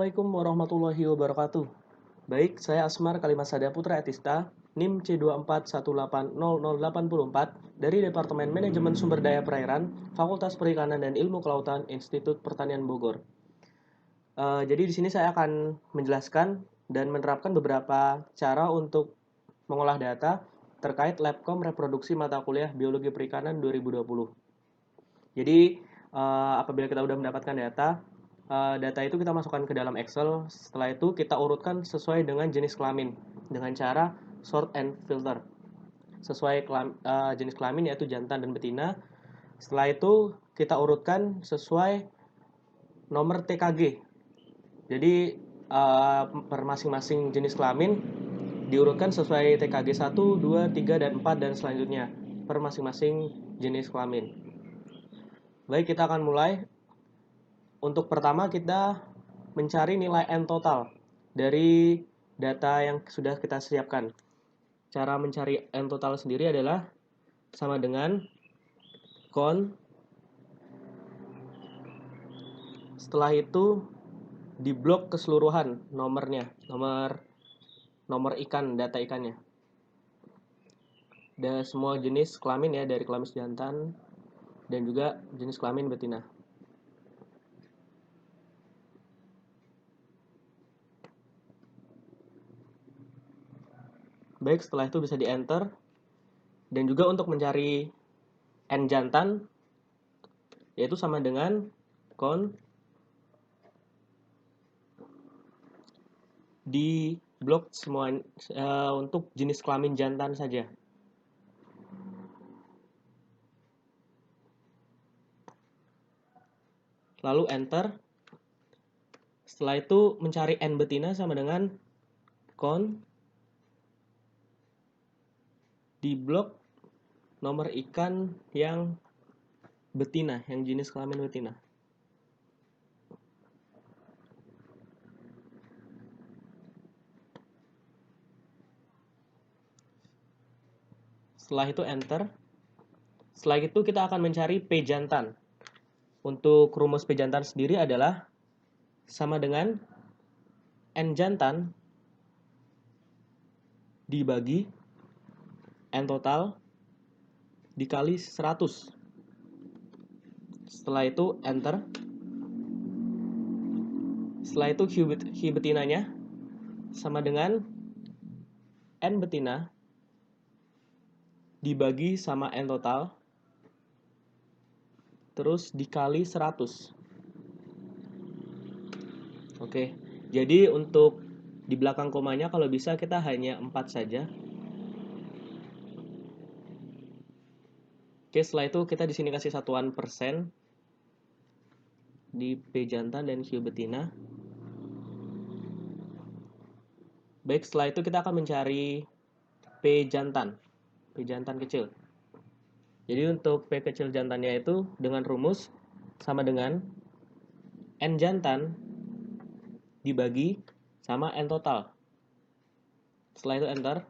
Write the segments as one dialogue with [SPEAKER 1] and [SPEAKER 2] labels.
[SPEAKER 1] Assalamualaikum warahmatullahi wabarakatuh. Baik, saya Asmar Kalimasada Putra Etista, NIM C24180084 dari Departemen Manajemen Sumber Daya Perairan, Fakultas Perikanan dan Ilmu Kelautan, Institut Pertanian Bogor. Jadi di sini saya akan menjelaskan dan menerapkan beberapa cara untuk mengolah data terkait Labcom reproduksi mata kuliah Biologi Perikanan 2020. Jadi apabila kita sudah mendapatkan data itu kita masukkan ke dalam Excel. Setelah itu kita urutkan sesuai dengan jenis kelamin dengan cara sort and filter. Sesuai jenis kelamin yaitu jantan dan betina. Setelah itu kita urutkan sesuai nomor TKG. Jadi per masing-masing jenis kelamin diurutkan sesuai TKG 1, 2, 3, dan 4 dan selanjutnya per masing-masing jenis kelamin. Baik, kita akan mulai. Untuk pertama kita mencari nilai N total dari data yang sudah kita siapkan. Cara mencari N total sendiri adalah sama dengan count. Setelah itu diblok keseluruhan nomornya, nomor ikan, data ikannya. Dan semua jenis kelamin ya, dari kelamin jantan dan juga jenis kelamin betina. Baik, setelah itu bisa di-enter. Dan juga untuk mencari N jantan, yaitu sama dengan count di blok semua untuk jenis kelamin jantan saja. Lalu enter. Setelah itu mencari N betina sama dengan count di blok nomor ikan yang betina, yang jenis kelamin betina. Setelah itu enter. Setelah itu kita akan mencari P jantan. Untuk rumus P jantan sendiri adalah sama dengan N jantan dibagi N total dikali 100. Setelah itu enter. Setelah itu Q betinanya sama dengan N betina dibagi sama N total terus dikali 100. Oke, jadi untuk di belakang komanya kalau bisa kita hanya 4 saja. Oke, setelah itu kita di sini kasih satuan persen di P jantan dan Q betina. Baik, setelah itu kita akan mencari P jantan kecil. Jadi untuk P kecil jantannya itu dengan rumus sama dengan N jantan dibagi sama N total. Setelah itu enter.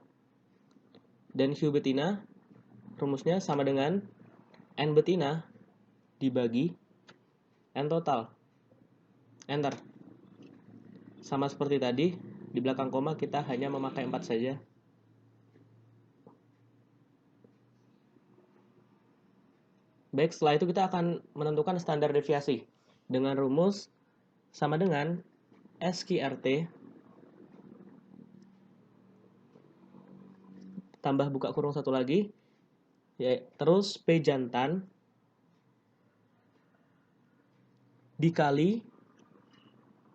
[SPEAKER 1] Dan Q betina rumusnya sama dengan N betina dibagi N total. Enter. Sama seperti tadi, di belakang koma kita hanya memakai 4 saja. Baik, setelah itu kita akan menentukan standar deviasi dengan rumus sama dengan SQRT tambah buka kurung satu lagi, ya, terus P jantan dikali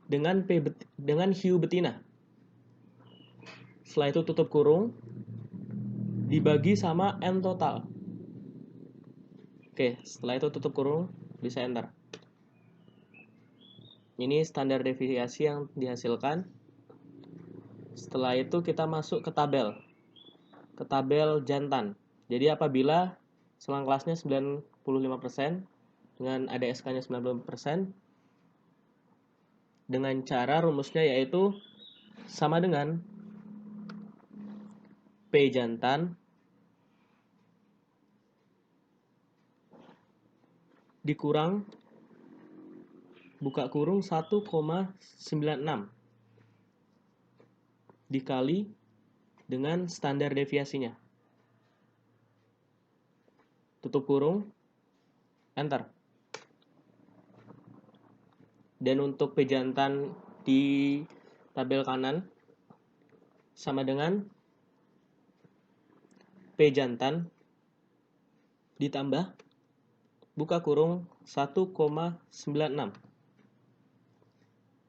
[SPEAKER 1] dengan Q betina. Setelah itu tutup kurung dibagi sama N total. Oke, setelah itu tutup kurung, bisa enter. Ini standar deviasi yang dihasilkan. Setelah itu kita masuk ke tabel jantan. Jadi apabila selang kelasnya 95% dengan ADSK-nya 90%, dengan cara rumusnya yaitu sama dengan P jantan dikurang buka kurung 1,96 dikali dengan standar deviasinya. Tutup kurung, enter. Dan untuk P jantan di tabel kanan sama dengan P jantan ditambah buka kurung 1,96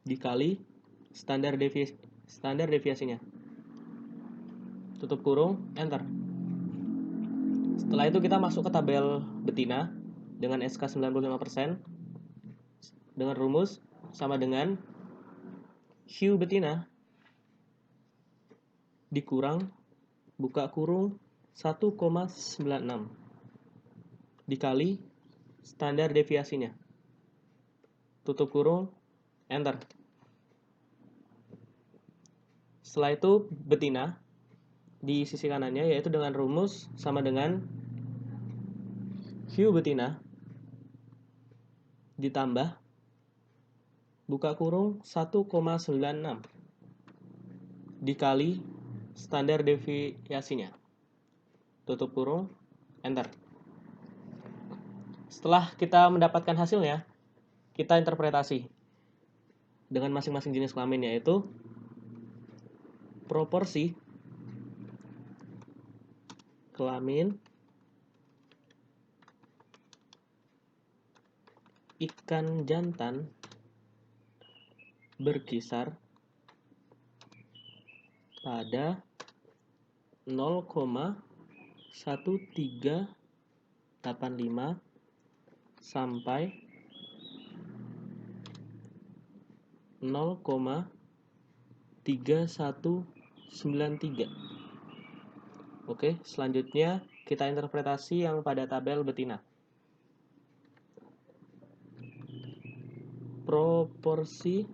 [SPEAKER 1] dikali standar deviasinya. Tutup kurung, enter. Setelah itu kita masuk ke tabel betina dengan SK 95% dengan rumus sama dengan Q betina dikurang buka kurung 1,96 dikali standar deviasinya. Tutup kurung, enter. Setelah itu betina di sisi kanannya yaitu dengan rumus sama dengan Q betina ditambah buka kurung 1,96 dikali standar deviasinya. Tutup kurung, enter. Setelah kita mendapatkan hasilnya, kita interpretasi dengan masing-masing jenis kelamin, yaitu proporsi kelamin ikan jantan berkisar pada 0,1385 sampai 0,3193. Oke, selanjutnya kita interpretasi yang pada tabel betina. Proporsi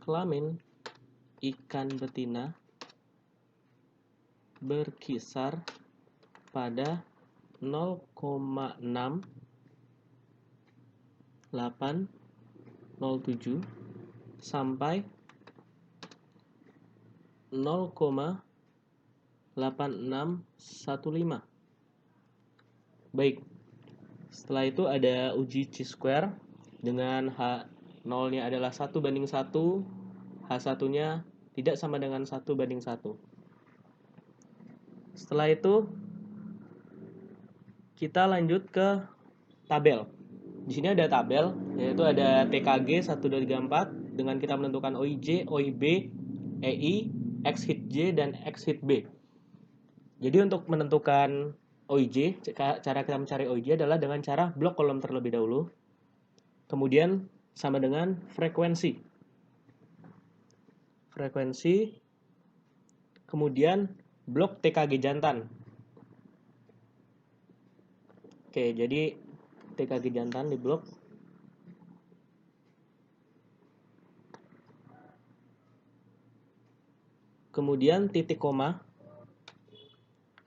[SPEAKER 1] kelamin ikan betina berkisar pada 0,6807 sampai 0,8615. Baik, setelah itu ada uji chi-square dengan H0-nya adalah 1:1, H1-nya tidak sama dengan 1:1. Setelah itu kita lanjut ke tabel. Di sini ada tabel, yaitu ada TKG 1, 2, 3, 4 dengan kita menentukan OIJ, OIB, EI, X hit J, dan X hit B. Jadi untuk menentukan OIJ, cara kita mencari OIJ adalah dengan cara blok kolom terlebih dahulu, kemudian sama dengan frekuensi, kemudian blok TKG jantan. Oke, jadi TKG jantan di blok. Kemudian titik koma.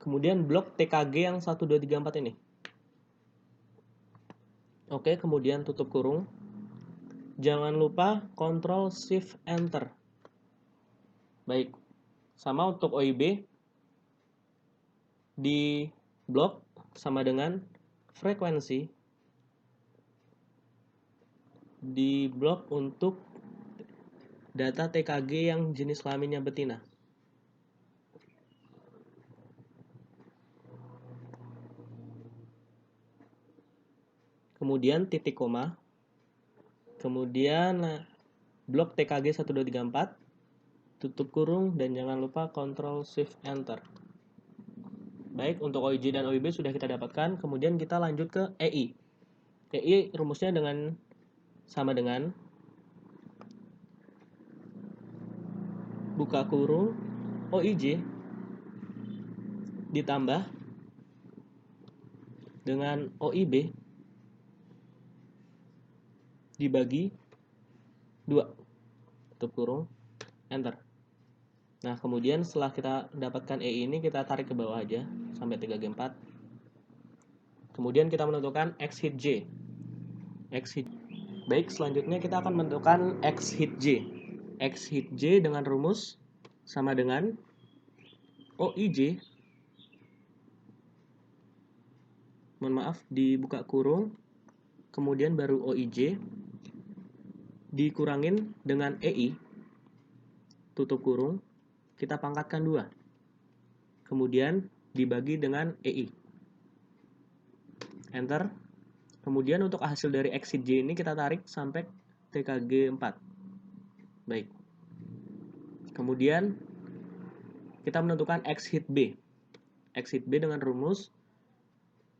[SPEAKER 1] Kemudian blok TKG yang 1, 2, 3, 4 ini. Oke, kemudian tutup kurung. Jangan lupa Ctrl Shift Enter. Baik. Sama untuk OIB di blok sama dengan frekuensi di blok untuk data TKG yang jenis kelaminnya betina. Kemudian titik koma. Kemudian blok TKG 1, 2, 3, 4. Tutup kurung dan jangan lupa Ctrl Shift Enter. Baik, untuk OIJ dan OIB sudah kita dapatkan. Kemudian kita lanjut ke EI. EI rumusnya sama dengan buka kurung OIJ ditambah dengan OIB dibagi 2. Tutup kurung, enter. Nah, kemudian setelah kita dapatkan E ini, kita tarik ke bawah aja sampai 3G4. Kemudian kita menentukan X hit J. Baik, selanjutnya kita akan menentukan X hit J. X hit J dengan rumus sama dengan OIJ, mohon maaf, dibuka kurung, kemudian baru OIJ, dikurangin dengan EI, tutup kurung, kita pangkatkan 2. Kemudian dibagi dengan EI. Enter. Kemudian untuk hasil dari X hit J ini kita tarik sampai TKG 4. Baik. Kemudian kita menentukan X hit B. X hit B dengan rumus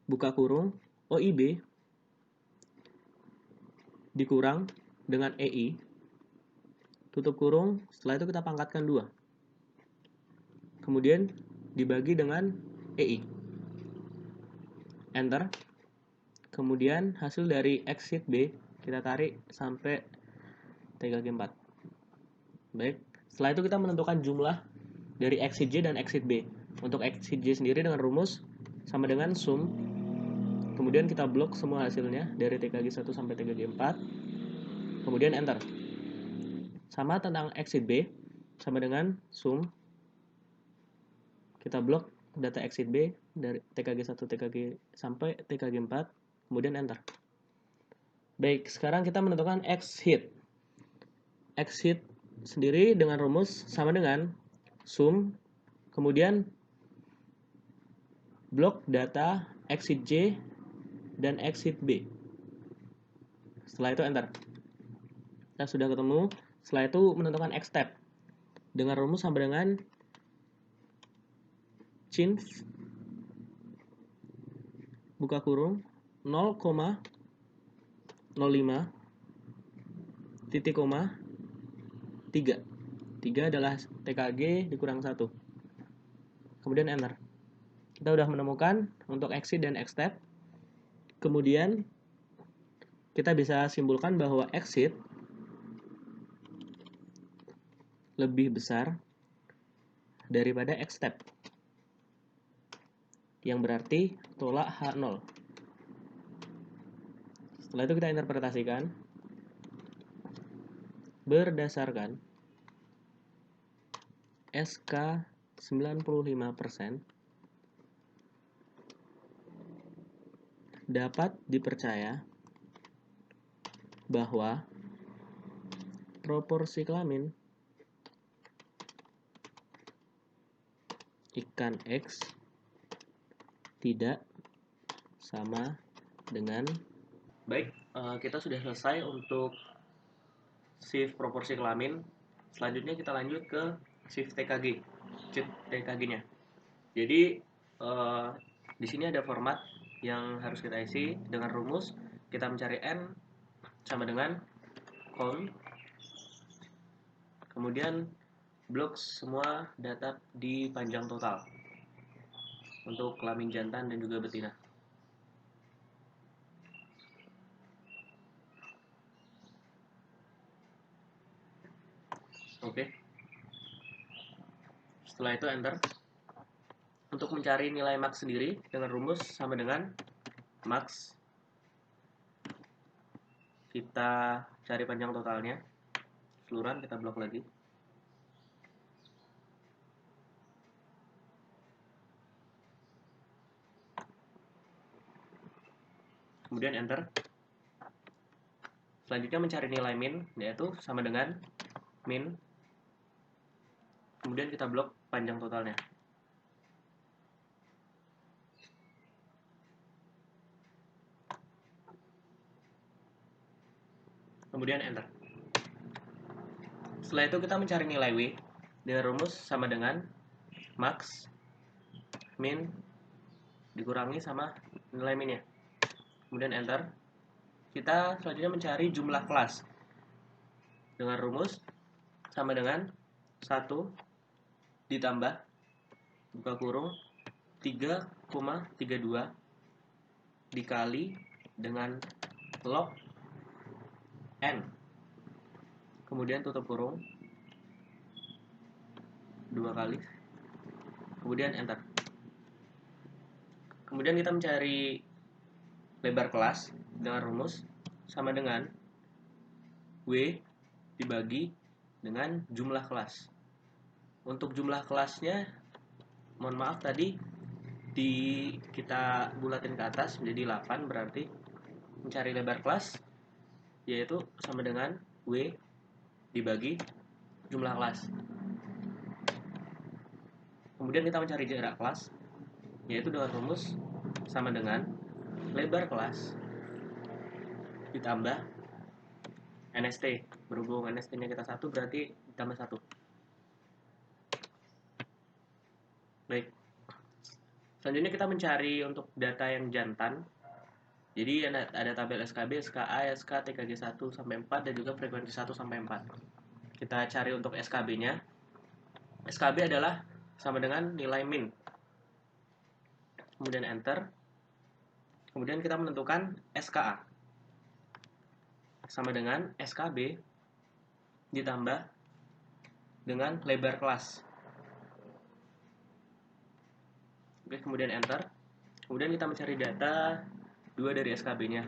[SPEAKER 1] buka kurung OIB dikurang dengan EI, tutup kurung, setelah itu kita pangkatkan 2. Kemudian dibagi dengan EI. Enter. Kemudian hasil dari X hit B kita tarik sampai TKG 4. Baik, setelah itu kita menentukan jumlah dari X hit J dan X hit B. Untuk X hit J sendiri dengan rumus sama dengan sum. Kemudian kita blok semua hasilnya dari TKG 1 sampai TKG 4. Kemudian enter. Sama tentang X hit B sama dengan sum. Kita blok data X hit B dari TKG 1 TKG sampai TKG 4. Kemudian enter. Baik, sekarang kita menentukan X hit. X hit sendiri dengan rumus sama dengan sum, kemudian blok data X hit J dan X hit B. Setelah itu enter. Kita sudah ketemu. Setelah itu menentukan X tab dengan rumus sama dengan chinf buka kurung 0,05 titik koma 3. 3 adalah TKG dikurang 1. Kemudian enter. Kita sudah menemukan untuk X hit dan X tab. Kemudian kita bisa simpulkan bahwa X hit lebih besar daripada X tab, yang berarti tolak H0. Setelah itu kita interpretasikan berdasarkan SK 95% dapat dipercaya bahwa proporsi kelamin ikan X tidak sama dengan. Baik, kita sudah selesai untuk shift proporsi kelamin. Selanjutnya kita lanjut ke shift TKG, shift TKG-nya. Jadi di sini ada format yang harus kita isi dengan rumus. Kita mencari n sama dengan count, kemudian blok semua data di panjang total untuk kelamin jantan dan juga betina. Oke. Setelah itu enter. Untuk mencari nilai max sendiri dengan rumus sama dengan max, kita cari panjang totalnya, keseluruhan kita blok lagi. Kemudian enter. Selanjutnya mencari nilai min, yaitu sama dengan min. Kemudian kita blok panjang totalnya. Kemudian enter. Setelah itu kita mencari nilai W dengan rumus sama dengan max min dikurangi sama nilai minnya. Kemudian enter. Kita selanjutnya mencari jumlah kelas dengan rumus sama dengan 1 ditambah buka kurung 3,32 dikali dengan log n, kemudian tutup kurung 2 kali, kemudian enter. Kemudian kita mencari lebar kelas dengan rumus sama dengan W dibagi dengan jumlah kelas. Untuk jumlah kelasnya, mohon maaf tadi kita bulatin ke atas menjadi 8, berarti mencari lebar kelas yaitu sama dengan W dibagi jumlah kelas. Kemudian kita mencari jarak kelas yaitu dengan rumus sama dengan lebar kelas ditambah NST. Berhubung NST-nya kita 1, berarti ditambah 1. Baik. Selanjutnya kita mencari untuk data yang jantan. Jadi ada tabel SKB, SKA, SK, TKG 1 sampai 4 dan juga frekuensi 1 sampai 4. Kita cari untuk SKB-nya. SKB adalah sama dengan nilai min. Kemudian enter. Kemudian kita menentukan SKA. Sama dengan SKB ditambah dengan lebar kelas. Oke, kemudian enter. Kemudian kita mencari data 2 dari SKB-nya,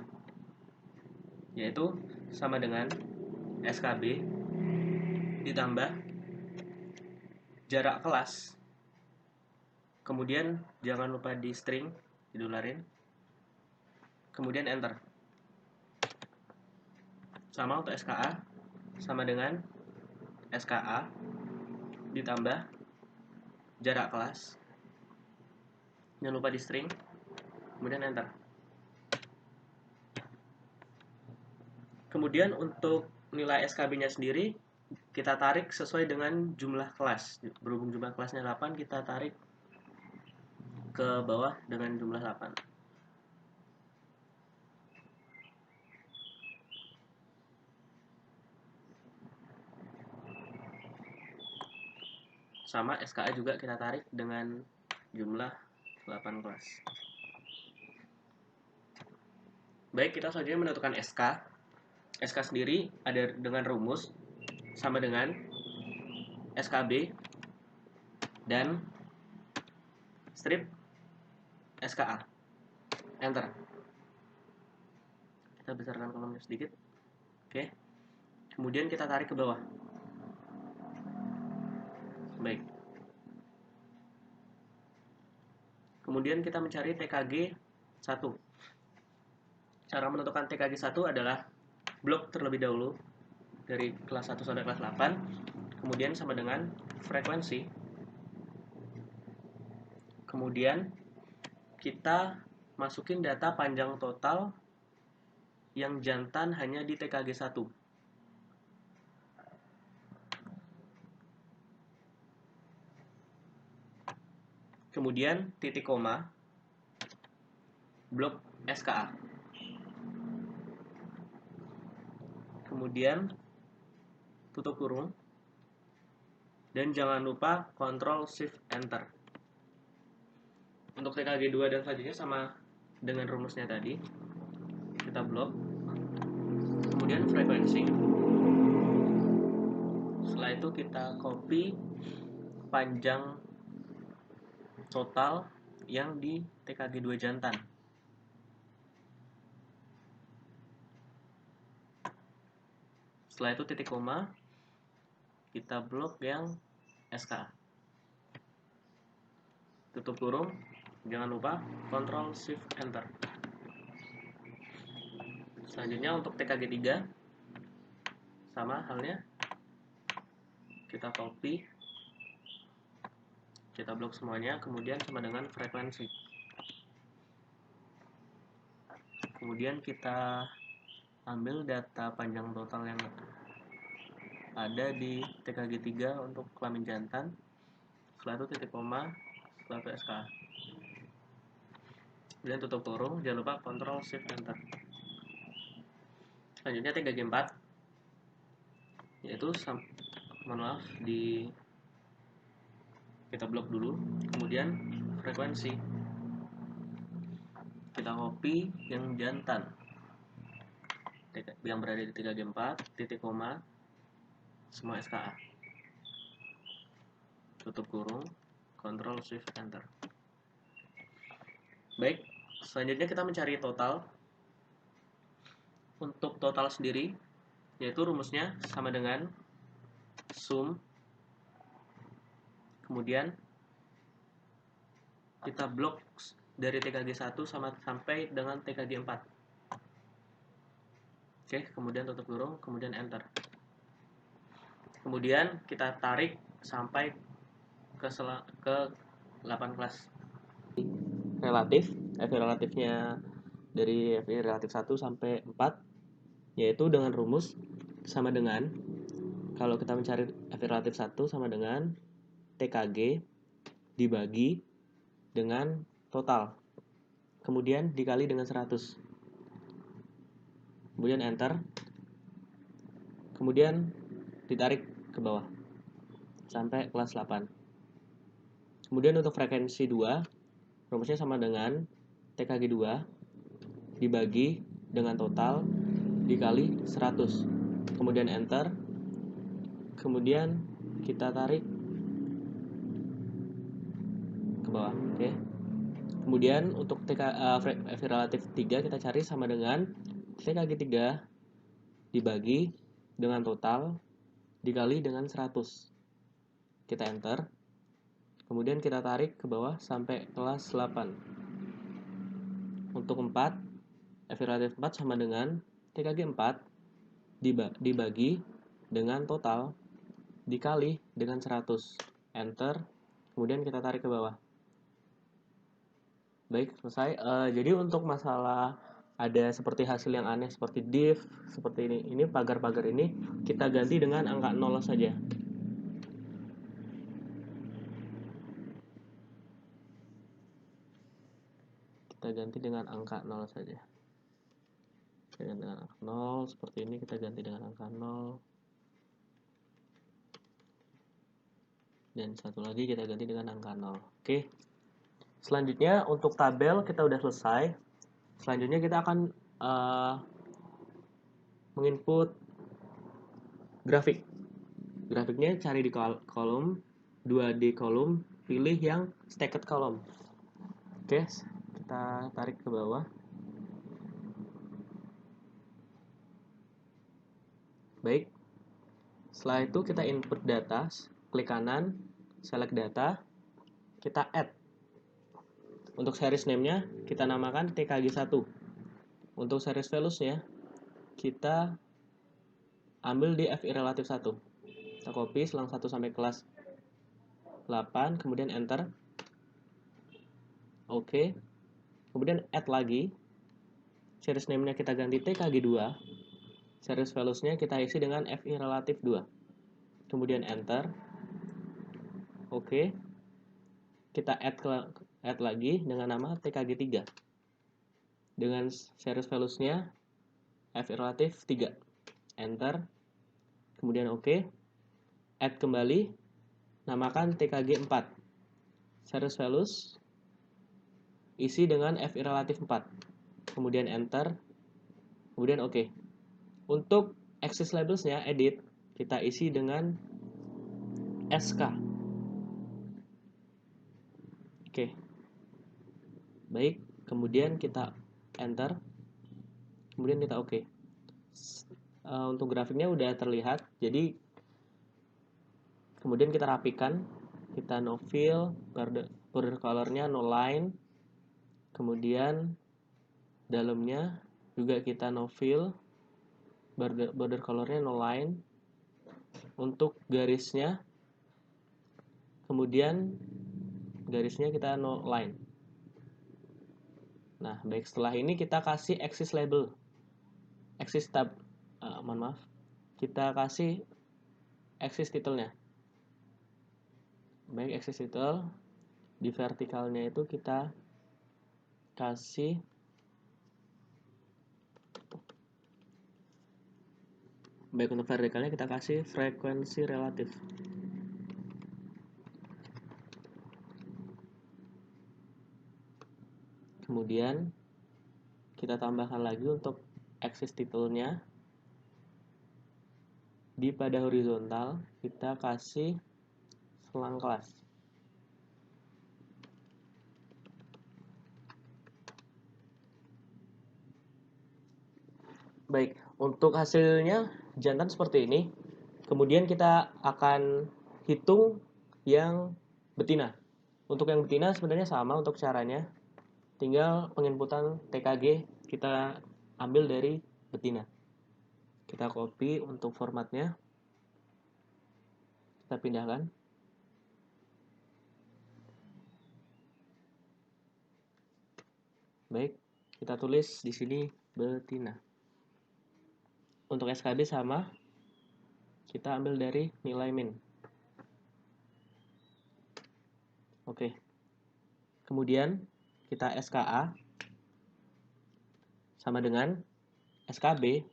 [SPEAKER 1] yaitu sama dengan SKB ditambah jarak kelas. Kemudian jangan lupa di string, didolarin. Kemudian enter. Sama untuk SKA, sama dengan SKA ditambah jarak kelas. Jangan lupa di string, kemudian enter. Kemudian untuk nilai SKB-nya sendiri kita tarik sesuai dengan jumlah kelas. Berhubung jumlah kelasnya 8, kita tarik ke bawah dengan jumlah 8. Sama SKA juga kita tarik dengan jumlah 8 kelas. Baik, kita selanjutnya menentukan SK. SK sendiri ada dengan rumus sama dengan SKB dan strip SKA. Enter. Kita besarkan kolomnya sedikit. Oke. Kemudian kita tarik ke bawah. Baik. Kemudian kita mencari TKG 1. Cara menentukan TKG 1 adalah blok terlebih dahulu dari kelas 1 sampai kelas 8. Kemudian sama dengan frekuensi. Kemudian kita masukin data panjang total yang jantan hanya di TKG 1. Kemudian titik koma, blok SKA. Kemudian tutup kurung. Dan jangan lupa Ctrl Shift Enter. Untuk TKG 2 dan selanjutnya sama dengan rumusnya tadi. Kita blok. Kemudian frekuensi. Setelah itu kita copy panjang total yang di TKG 2 jantan. Setelah itu titik koma, kita blok yang SK. Tutup kurung, jangan lupa Ctrl Shift Enter. Selanjutnya untuk TKG 3 sama halnya, kita copy, kita blok semuanya, kemudian sama dengan frekuensi. Kemudian kita ambil data panjang total yang ada di TKG 3 untuk kelamin jantan. Setelah itu titik koma, setelah itu SK. Kemudian tutup kurung, jangan lupa Ctrl Shift Enter. Selanjutnya TKG 4, yaitu mohon maaf, kita blok dulu, kemudian frekuensi kita copy yang jantan yang berada di 3G4, titik koma, semua SKA. Tutup kurung, Ctrl Shift Enter. Baik, selanjutnya kita mencari total. Untuk total sendiri yaitu rumusnya sama dengan sum, kemudian kita blok dari TKG 1 sampai dengan TKG 4. Oke, kemudian tutup kurung, kemudian enter. Kemudian kita tarik sampai ke 8 kelas. Relatif, FI relatifnya dari FI relatif 1 sampai 4, yaitu dengan rumus sama dengan, kalau kita mencari FI relatif 1 sama dengan TKG dibagi dengan total, kemudian dikali dengan 100, kemudian enter, kemudian ditarik ke bawah sampai kelas 8. Kemudian untuk frekuensi 2, rumusnya sama dengan TKG 2 dibagi dengan total dikali 100, kemudian enter, kemudian kita tarik ke bawah. Oke. Kemudian untuk FI relatif 3 kita cari sama dengan TKG 3 dibagi dengan total dikali dengan 100. Kita enter. Kemudian kita tarik ke bawah sampai kelas 8. Untuk 4, FI relatif 4 sama dengan TKG 4 dibagi dengan total dikali dengan 100. Enter. Kemudian kita tarik ke bawah. Baik, selesai. Jadi untuk masalah ada seperti hasil yang aneh seperti div, seperti ini pagar-pagar ini kita ganti dengan angka 0 saja. Kita ganti dengan angka 0 saja. Dengan angka 0 seperti ini kita ganti dengan angka 0. Dan satu lagi kita ganti dengan angka 0. Oke. Selanjutnya untuk tabel kita udah selesai. Selanjutnya kita akan menginput grafik. Grafiknya cari di kolom 2D kolom, pilih yang stacked column. Oke, kita tarik ke bawah. Baik. Setelah itu kita input data, klik kanan, select data, kita add. Untuk series name-nya kita namakan TKG1. Untuk series values-nya kita ambil di FI relatif 1. Kita copy selang 1 sampai kelas 8, kemudian enter. Oke. Kemudian add lagi. Series name-nya kita ganti TKG2. Series values-nya kita isi dengan FI relatif 2. Kemudian enter. Oke. Kita add lagi dengan nama TKG3. Dengan series values-nya FI relatif 3. Enter. Kemudian oke. Add kembali. Namakan TKG4. Series values isi dengan FI relatif 4. Kemudian enter. Kemudian oke. Untuk axis labels-nya edit, kita isi dengan SK. Oke. Baik, kemudian kita enter. Kemudian kita oke. Untuk grafiknya udah terlihat. Jadi kemudian kita rapikan. Kita no fill, border color-nya no line. Kemudian dalamnya juga kita no fill, border color-nya no line. Untuk garisnya, kemudian garisnya kita no line. Nah, baik, setelah ini kita kasih axis label, axis tab, kita kasih axis title-nya. Baik, axis title di vertikalnya itu kita kasih untuk vertikalnya kita kasih frekuensi relatif. Kemudian kita tambahkan lagi untuk axis title-nya. Di pada horizontal kita kasih selang kelas. Baik, untuk hasilnya jantan seperti ini. Kemudian kita akan hitung yang betina. Untuk yang betina sebenarnya sama untuk caranya. Tinggal penginputan TKG kita ambil dari betina. Kita copy untuk formatnya. Kita pindahkan. Baik, kita tulis di sini betina. Untuk SKB sama, kita ambil dari nilai min. Oke. Kemudian kita SKA sama dengan SKB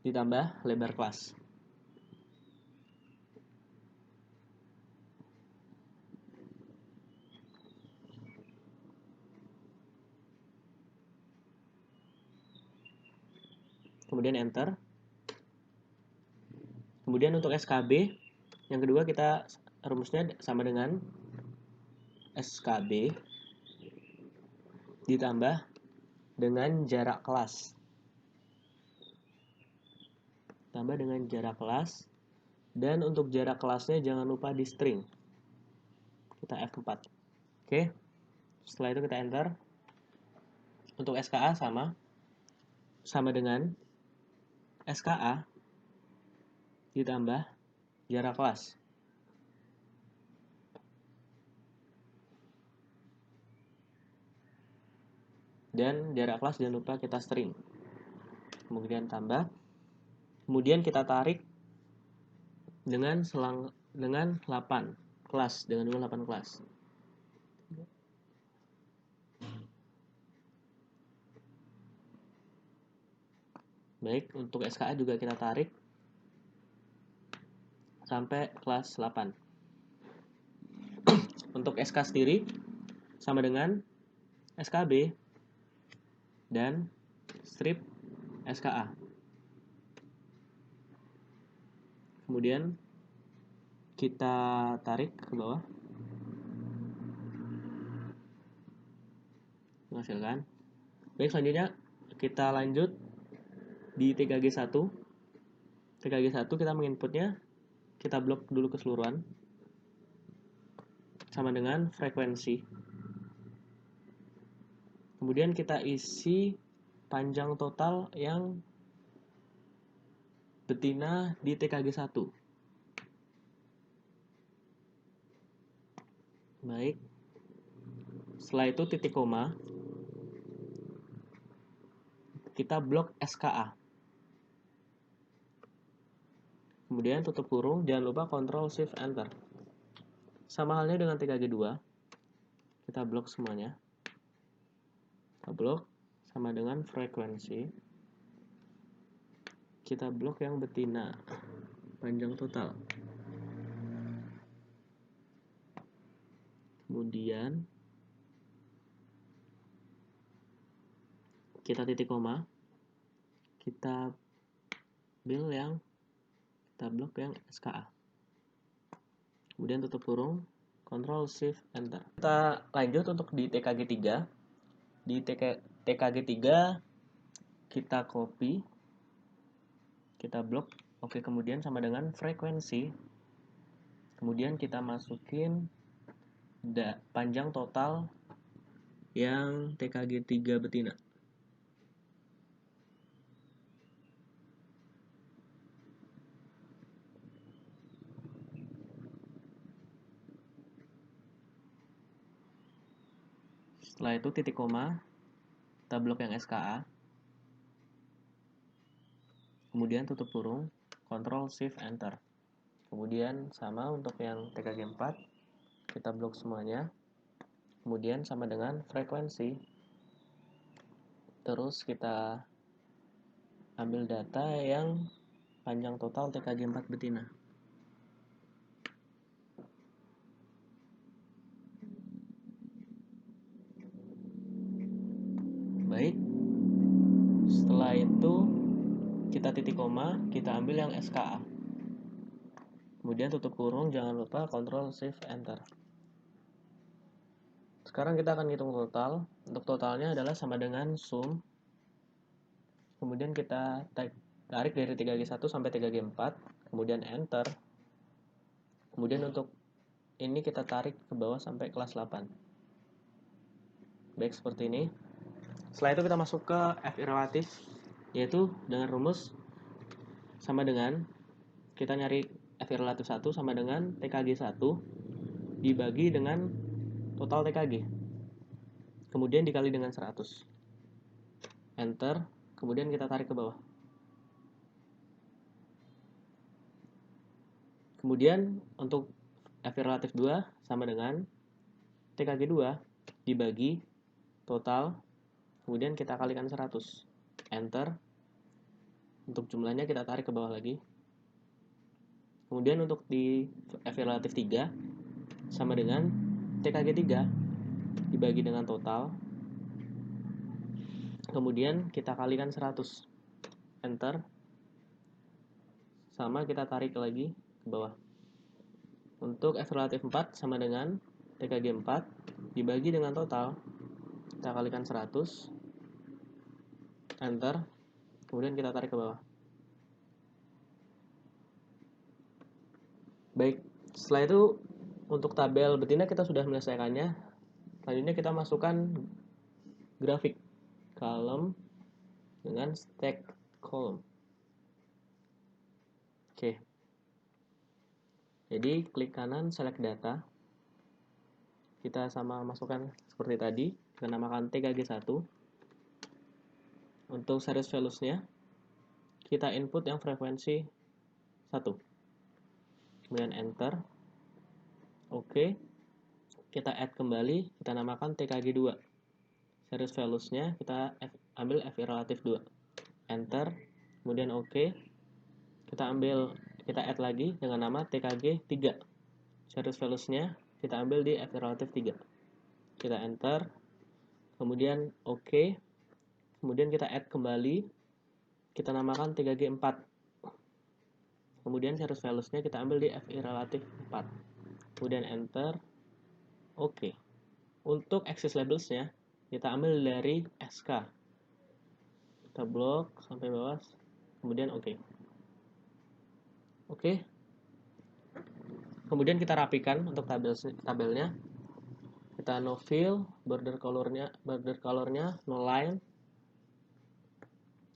[SPEAKER 1] ditambah lebar kelas. Kemudian enter. Kemudian untuk SKB yang kedua kita rumusnya sama dengan SKB ditambah dengan jarak kelas. Tambah dengan jarak kelas. Dan untuk jarak kelasnya jangan lupa di string. Kita F4. Oke. Setelah itu kita enter. Untuk SKA sama dengan SKA ditambah jarak kelas. Dan jarak kelas jangan lupa kita string. Kemudian tambah. Kemudian kita tarik dengan 8 kelas, dengan 8 kelas. Baik, untuk SKA juga kita tarik sampai kelas 8. Untuk SK sendiri sama dengan SKB dan strip SKA. Kemudian kita tarik ke bawah. Menghasilkan. Baik, selanjutnya kita lanjut di TKG 1. TKG 1 kita menginputnya, kita blok dulu keseluruhan. Sama dengan frekuensi. Kemudian kita isi panjang total yang betina di TKG 1. Baik. Setelah itu titik koma. Kita blok SKA. Kemudian tutup kurung, jangan lupa Ctrl Shift Enter. Sama halnya dengan TKG 2. Kita blok semuanya. Kita blok sama dengan frekuensi. Kita blok yang betina. Panjang total. Kemudian kita titik koma. Kita blok yang SKA. Kemudian tutup kurung, Ctrl Shift Enter. Kita lanjut untuk di TKG 3. Di TKG 3 kita copy, kita blok. Oke, kemudian sama dengan frekuensi. Kemudian kita masukin panjang total yang TKG 3 betina. Setelah itu titik koma, kita blok yang SKA. Kemudian tutup kurung, Ctrl Shift Enter. Kemudian sama untuk yang TKG 4, kita blok semuanya. Kemudian sama dengan frekuensi. Terus kita ambil data yang panjang total TKG 4 betina. Baik. Setelah itu kita titik koma, kita ambil yang SKA. Kemudian tutup kurung, jangan lupa Ctrl Shift Enter. Sekarang kita akan hitung total. Untuk totalnya adalah sama dengan sum. Kemudian kita tarik dari 3G1 sampai 3G4, kemudian enter. Kemudian untuk ini kita tarik ke bawah sampai kelas 8. Baik, seperti ini. Setelah itu kita masuk ke FI relatif, yaitu dengan rumus sama dengan kita nyari FI relatif 1 sama dengan TKG 1 dibagi dengan total TKG. Kemudian dikali dengan 100. Enter, kemudian kita tarik ke bawah. Kemudian untuk FI relatif 2 sama dengan TKG 2 dibagi total, kemudian kita kalikan 100. Enter. Untuk jumlahnya kita tarik ke bawah lagi. Kemudian untuk di FI relatif 3 sama dengan TKG 3 dibagi dengan total, kemudian kita kalikan 100. Enter. Sama kita tarik lagi ke bawah. Untuk F relatif 4 sama dengan TKG 4 dibagi dengan total, kita kalikan 100. Enter. Kemudian kita tarik ke bawah. Baik, setelah itu untuk tabel betina kita sudah menyelesaikannya. Selanjutnya kita masukkan grafik column dengan stack column. Oke. Jadi klik kanan select data. Kita sama masukkan seperti tadi, kita namakan TKG1. Untuk series values-nya kita input yang frekuensi 1. Kemudian enter. Oke. Kita add kembali, kita namakan TKG2. Series values-nya kita ambil FI relatif 2. Enter. Kemudian oke. Kita add lagi dengan nama TKG3. Series values-nya kita ambil di FI relatif 3. Kita enter. Kemudian oke. Kemudian kita add kembali, kita namakan 3G4. Kemudian series values-nya kita ambil di FI relatif 4. Kemudian enter. Oke. Untuk axis labels-nya kita ambil dari SK. Kita blok sampai bawah. Kemudian oke. Oke. Kemudian kita rapikan untuk tabelnya. Kita no fill, border colornya no line.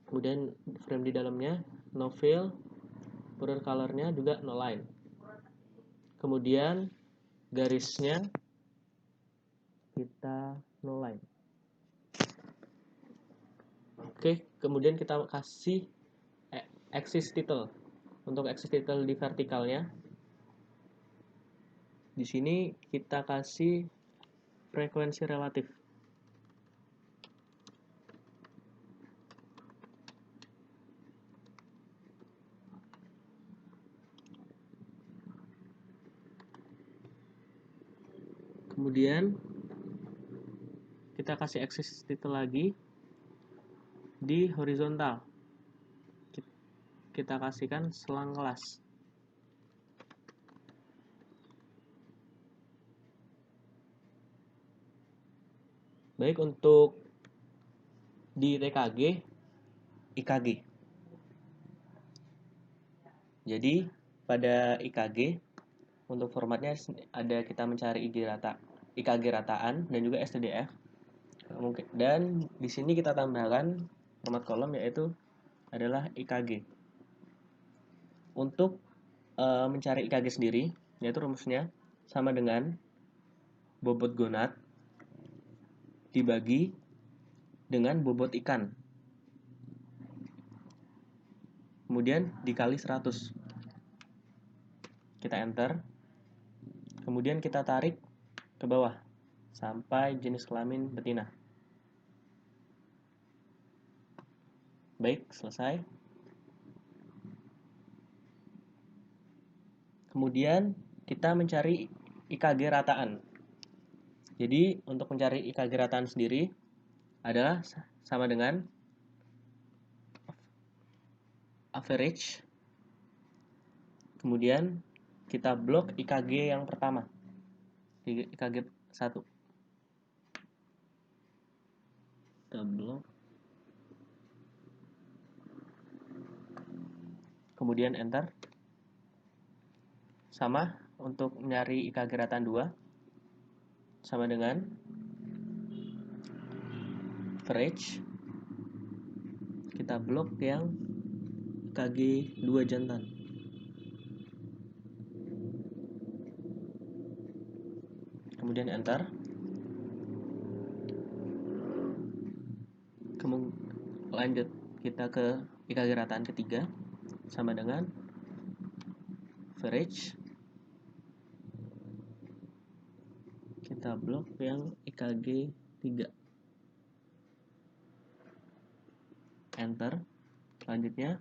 [SPEAKER 1] Kemudian frame di dalamnya no fill, border colornya juga no line. Kemudian garisnya kita no line. Oke, kemudian kita kasih axis title. Untuk axis title di vertikalnya, di sini kita kasih frekuensi relatif. Kemudian kita kasih axis title lagi di horizontal. Kita kasihkan selang kelas. Baik, untuk di TKG, IKG. Jadi pada IKG untuk formatnya ada kita mencari IKG rataan dan juga STDF. Dan di sini kita tambahkan format kolom yaitu adalah IKG. Untuk mencari IKG sendiri, yaitu rumusnya sama dengan bobot gonad dibagi dengan bobot ikan. Kemudian dikali 100. Kita enter. Kemudian kita tarik ke bawah sampai jenis kelamin betina. Baik, selesai. Kemudian kita mencari IKG rataan. Jadi untuk mencari IKG rataan sendiri adalah sama dengan average. Kemudian kita blok IKG yang pertama, IKG 1. Kita blok. kemudian enter. Sama untuk mencari IKG rataan 2, sama dengan average, kita blok yang IKG 2 jantan. Kemudian enter. Lanjut kita ke IKG rataan ketiga, sama dengan average, kita blok yang IKG 3, enter. Selanjutnya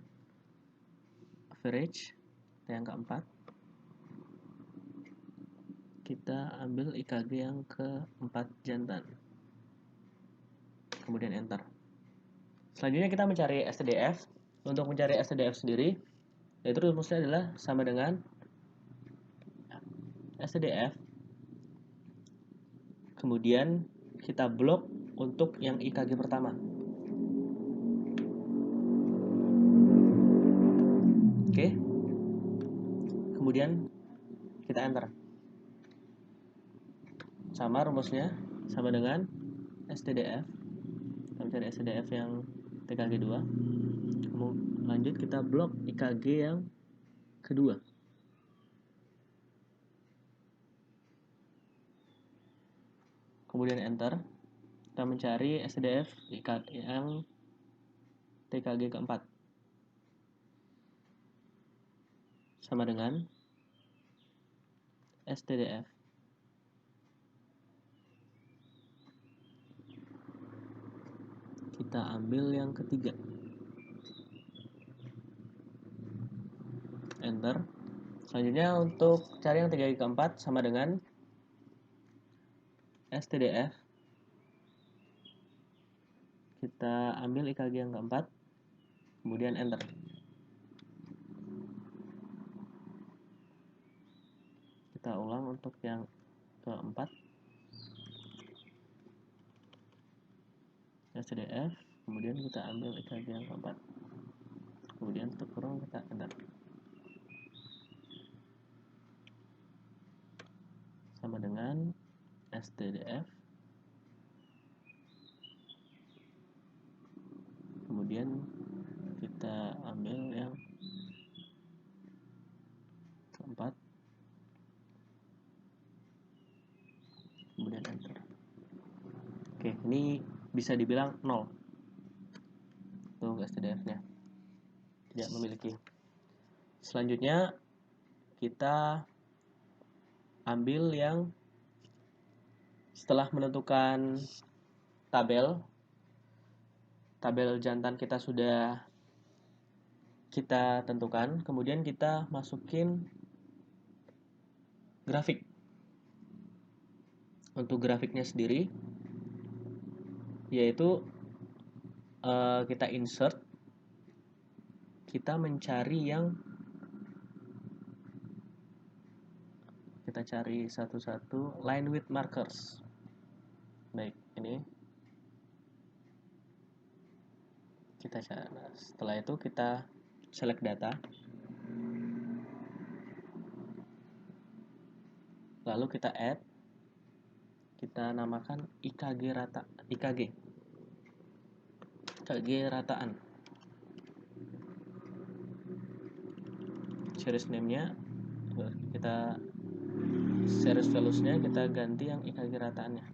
[SPEAKER 1] average, yang keempat, kita ambil IKG yang keempat jantan, kemudian enter. Selanjutnya kita mencari STDF. Untuk mencari STDF sendiri, yaitu rumusnya adalah sama dengan STDF, kemudian kita blok untuk yang IKG pertama. Oke. Kemudian kita enter. Sama rumusnya, sama dengan STDF. Kita mencari STDF yang TKG 2. Lanjut kita blok IKG yang kedua. Kemudian enter. Kita mencari STDF yang TKG keempat. Sama dengan STDF. Kita ambil yang ketiga. Enter. Selanjutnya untuk cari yang TKG keempat, sama dengan STDF. Kita ambil IKG yang keempat, kemudian enter. Kita ulang untuk yang keempat, STDF, kemudian kita ambil IKG yang keempat, kemudian untuk kurung kita enter. Sama dengan STDF, kemudian kita ambil yang keempat, kemudian enter. Oke, ini bisa dibilang 0 untuk STDF-nya, tidak memiliki. Selanjutnya kita ambil yang setelah menentukan tabel jantan kita sudah kita tentukan, kemudian kita masukin grafik. Untuk grafiknya sendiri, yaitu kita insert, kita mencari yang, kita cari satu-satu line width markers. Baik, ini kita cari. Setelah itu kita select data, lalu kita add, kita namakan IKG rataan. Series name-nya kita, series values-nya kita ganti yang IKG rataannya.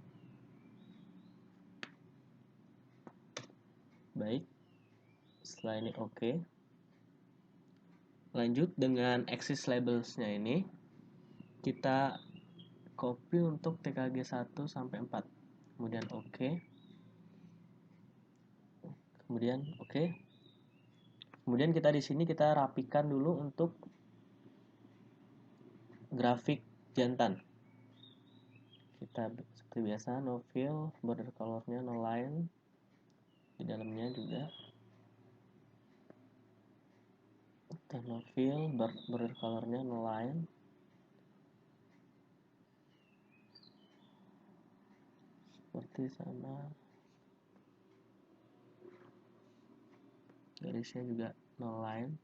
[SPEAKER 1] Baik, setelah ini oke. Lanjut dengan axis labels-nya ini kita copy untuk TKG 1 sampai 4. Kemudian oke. Kemudian oke. Kemudian kita di sini kita rapikan dulu untuk grafik jantan. Kita seperti biasa no fill, border color-nya no line. Di dalamnya juga no fill, border color-nya no line. Seperti sama, garisnya juga no line.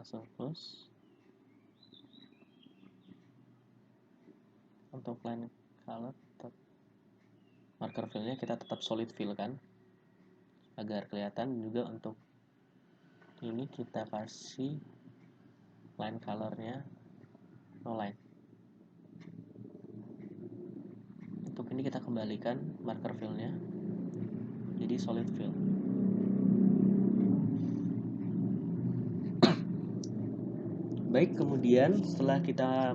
[SPEAKER 1] langsung close. Untuk line color marker fill-nya kita tetap solid fill kan, agar kelihatan. Juga untuk ini kita kasih line color-nya no line. Untuk ini kita kembalikan marker fill-nya jadi solid fill. Baik, kemudian setelah kita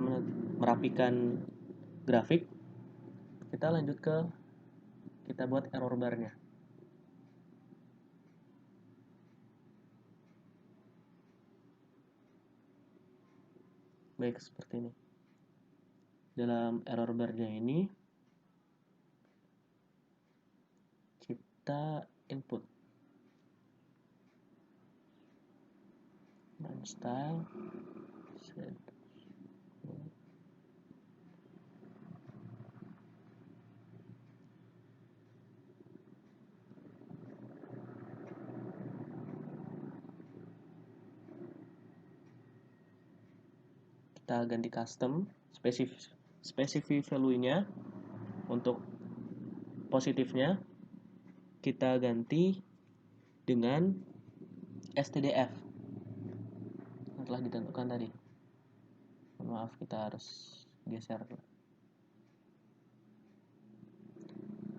[SPEAKER 1] merapikan grafik, kita lanjut ke kita buat error bar-nya. Baik, seperti ini. Dalam error bar-nya ini kita input style set. Kita ganti custom specific value-nya. Untuk positifnya kita ganti dengan stdf yang telah ditentukan tadi. Maaf, kita harus geser.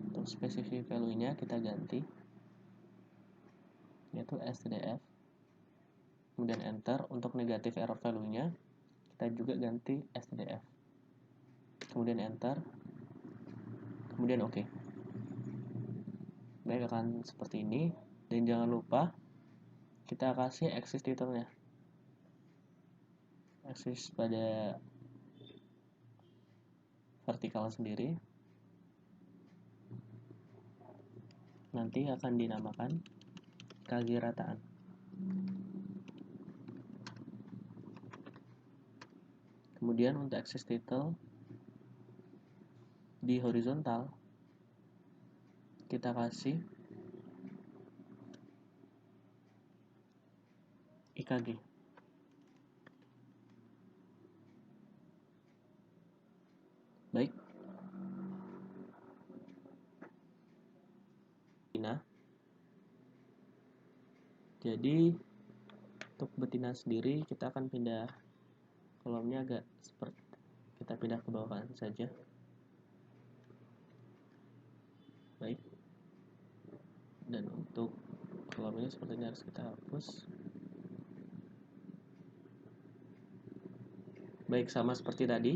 [SPEAKER 1] Untuk specific value-nya kita ganti yaitu stdf, kemudian enter. Untuk negatif error value-nya kita juga ganti stdf, kemudian enter, kemudian OK. Baik, akan seperti ini. Dan jangan lupa kita kasih axis titelnya, axis pada vertikal sendiri, nanti akan dinamakan IKG rataan. Kemudian untuk axis title di horizontal kita kasih IKG. Baik. Nah, jadi untuk betina sendiri kita akan pindah kolomnya agak seperti, kita pindah ke bawah kanan saja. Baik. Dan untuk kolom ini sepertinya harus kita hapus. Baik, sama seperti tadi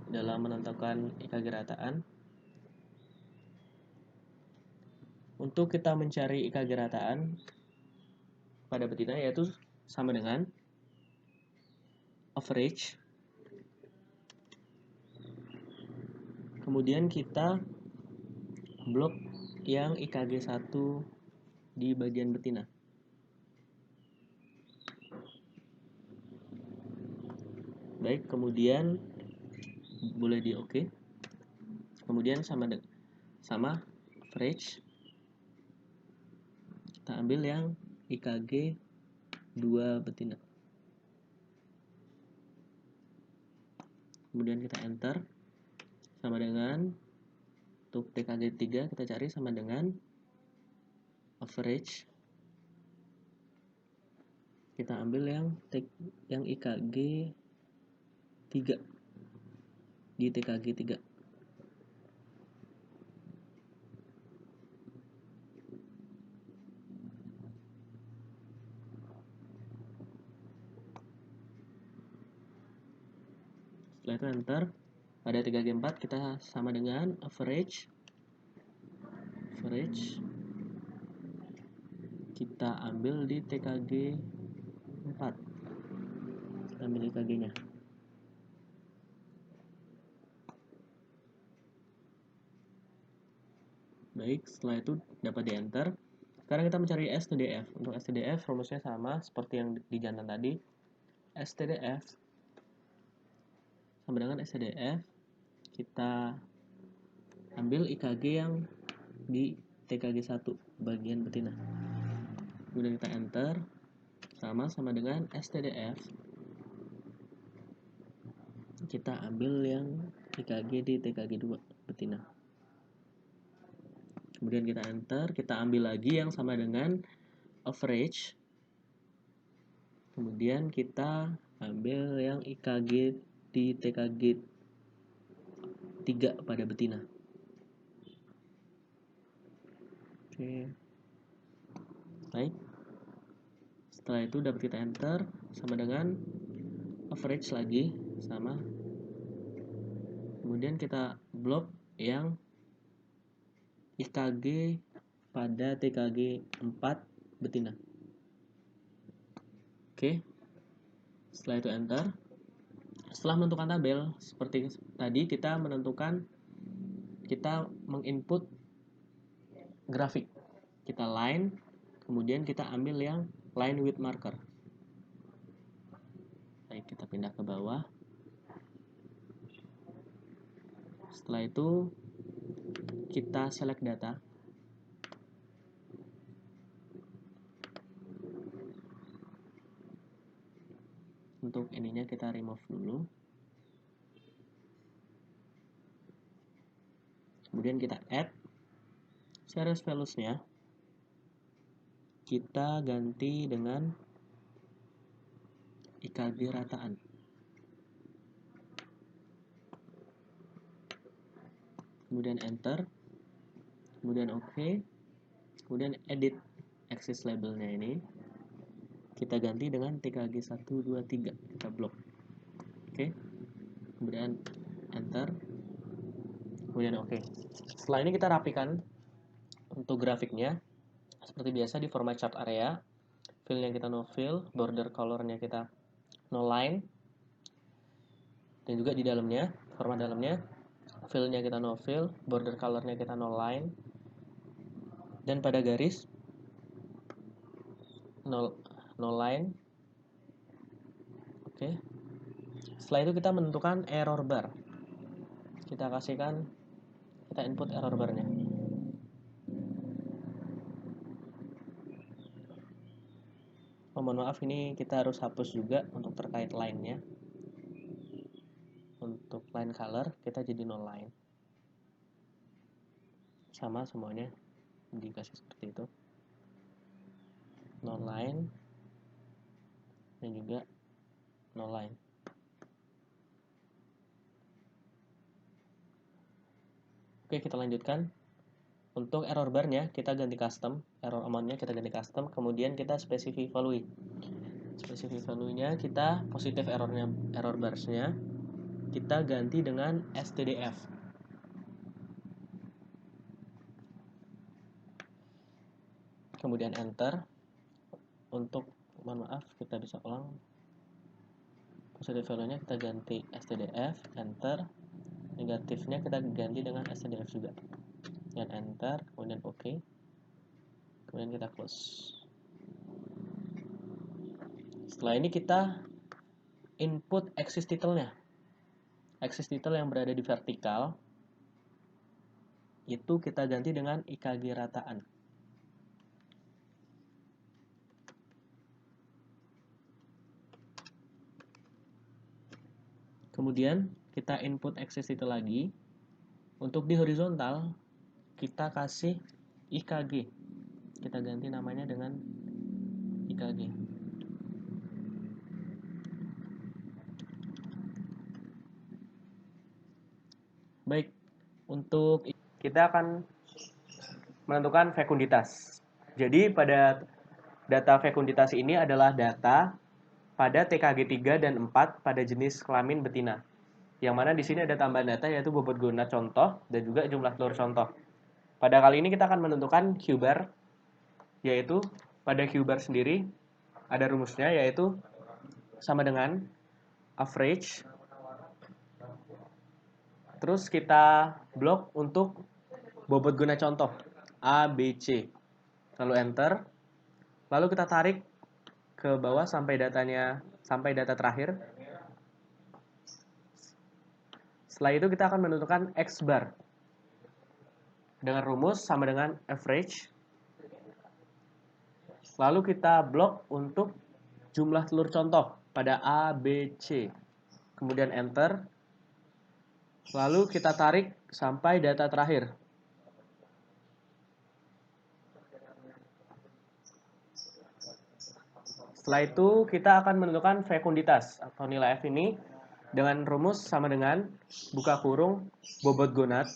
[SPEAKER 1] dalam menentukan IKG rataan. Untuk kita mencari IKG rataan pada betina yaitu sama dengan average, kemudian kita blok yang IKG 1 di bagian betina. Baik, kemudian boleh di OK. Kemudian sama average, kita ambil yang IKG 2 betina. Kemudian kita enter, sama dengan untuk TKG 3 kita cari sama dengan average, kita ambil yang IKG 3 di TKG 3. Setelah itu enter, pada TKG 4 kita sama dengan average, kita ambil di TKG 4, kita ambil IKG nya. Baik, setelah itu dapat di enter. Sekarang kita mencari stdf. Untuk stdf rumusnya sama seperti yang di jantan tadi. stdf sama dengan stdf, kita ambil IKG yang di TKG 1 bagian betina. Kemudian kita enter, sama dengan stdf. Kita ambil yang IKG di TKG2 betina. Kemudian kita enter, kita ambil lagi yang sama dengan average. Kemudian kita ambil yang IKG di TKG 3 pada betina. Oke. Baik. Setelah itu dapat kita enter sama dengan average lagi sama. Kemudian kita blok yang IKG pada TKG 4 betina. Oke. Setelah itu enter. Setelah menentukan tabel seperti tadi, kita menginput grafik. Kita line, kemudian kita ambil yang line with marker. Baik, kita pindah ke bawah. Setelah itu kita select data. Untuk ininya kita remove dulu. Kemudian kita add series values-nya. Kita ganti dengan IKG rataan. Kemudian enter. Kemudian OK. Kemudian edit axis labelnya ini. Kita ganti dengan TKG 1, 2, 3. Kita blok. Oke. Kemudian enter. Kemudian OK. Setelah ini kita rapikan untuk grafiknya. Seperti biasa di format chart area. Fill-nya kita no fill. Border color-nya kita no line. Dan juga di dalamnya, format dalamnya, fill-nya kita no fill. Border color-nya kita no line. Dan pada garis, no line. Oke. Setelah itu kita menentukan error bar. Kita input error barnya. Mohon maaf, ini kita harus hapus juga untuk terkait line-nya. Untuk line color kita jadi no line. Sama semuanya dikasih seperti itu. No line dan juga no line. Oke, kita lanjutkan. Untuk error bar-nya kita ganti custom, error amount-nya kita ganti custom, kemudian kita specify value. Specify value-nya kita positif error bars-nya kita ganti dengan stdf. Kemudian enter. Untuk mohon maaf, kita bisa ulang. Positif value-nya kita ganti stdf, enter. Negatifnya kita ganti dengan stdf juga. Dan enter, kemudian OK. Kemudian kita close. Setelah ini kita input axis title-nya. Axis title yang berada di vertikal itu kita ganti dengan IKG rataan. Kemudian kita input axis title lagi. Untuk di horizontal kita kasih IKG. Kita ganti namanya dengan IKG. Baik, untuk kita akan menentukan fekunditas. Jadi pada data fekunditas ini adalah data pada TKG 3 dan 4 pada jenis kelamin betina. Yang mana di sini ada tambahan data yaitu bobot guna contoh dan juga jumlah telur contoh. Pada kali ini kita akan menentukan Q-bar, yaitu pada Q-bar sendiri ada rumusnya yaitu sama dengan average. Terus kita blok untuk bobot guna contoh A, B, C. Lalu enter. Lalu kita tarik ke bawah sampai data terakhir. Setelah itu kita akan menentukan X bar dengan rumus sama dengan average. Lalu kita blok untuk jumlah telur contoh pada A, B, C. Kemudian enter. Lalu kita tarik sampai data terakhir. Setelah itu kita akan menentukan fekunditas atau nilai F ini dengan rumus sama dengan buka kurung bobot gonad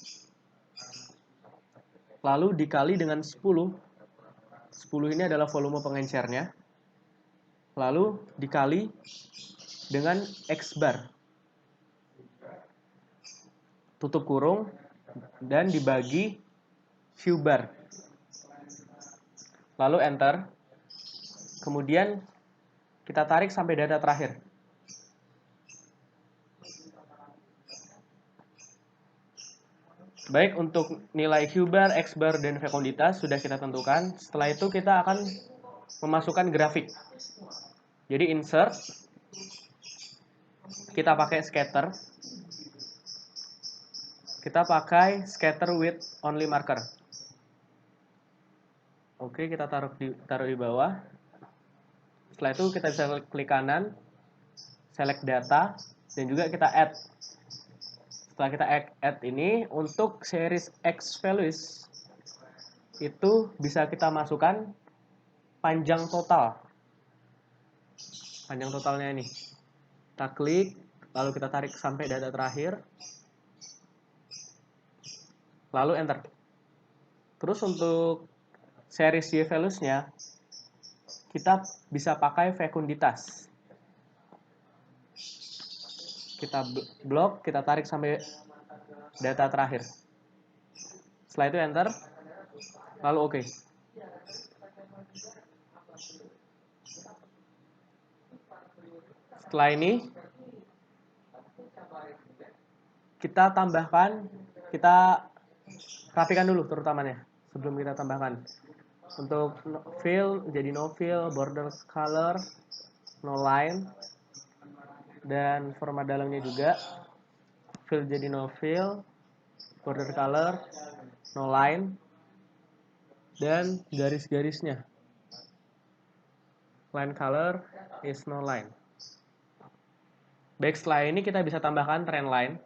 [SPEAKER 1] lalu dikali dengan 10. 10 ini adalah volume pengencernya. Lalu dikali dengan X bar. Tutup kurung dan dibagi Q bar. Lalu enter. Kemudian kita tarik sampai data terakhir. Baik, untuk nilai Q bar, X bar, dan fekunditas sudah kita tentukan. Setelah itu kita akan memasukkan grafik. Jadi insert, kita pakai scatter. Kita pakai scatter with only marker. Oke, kita taruh di bawah. Setelah itu kita bisa klik kanan, select data, dan juga kita add. Setelah kita add ini, untuk series X values, itu bisa kita masukkan panjang total. Panjang totalnya ini. Kita klik, lalu kita tarik sampai data terakhir. Lalu enter. Terus untuk series Y values-nya, kita bisa pakai fekunditas. Kita blok, kita tarik sampai data terakhir. Setelah itu enter, lalu oke. Setelah ini, kita tambahkan, kita rapikan dulu terutamanya sebelum kita tambahkan. Untuk fill jadi no fill, border color, no line, dan format dalamnya juga fill jadi no fill, border color, no line, dan garis-garisnya line color is no line. Baik, setelah ini kita bisa tambahkan trend line,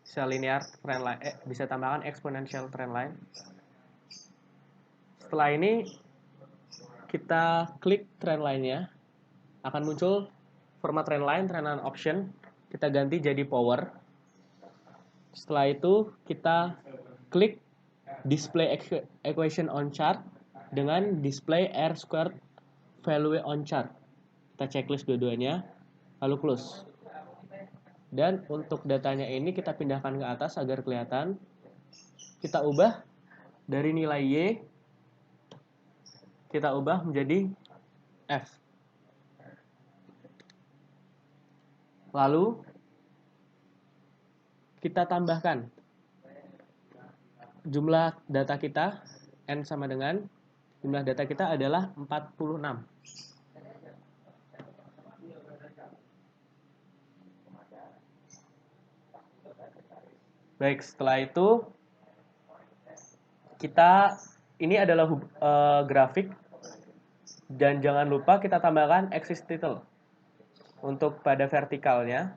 [SPEAKER 1] bisa linear trend line, bisa tambahkan exponential trend line. Setelah ini kita klik trend line-nya, akan muncul format trend line option, kita ganti jadi power. Setelah itu kita klik display equation on chart dengan display R squared value on chart. Kita checklist dua-duanya, lalu close. Dan untuk datanya ini kita pindahkan ke atas agar kelihatan. Kita ubah dari nilai Y, kita ubah menjadi F. Lalu kita tambahkan jumlah data kita, N sama dengan jumlah data kita adalah 46. Baik, setelah itu ini adalah grafik, dan jangan lupa kita tambahkan axis title. Untuk pada vertikalnya,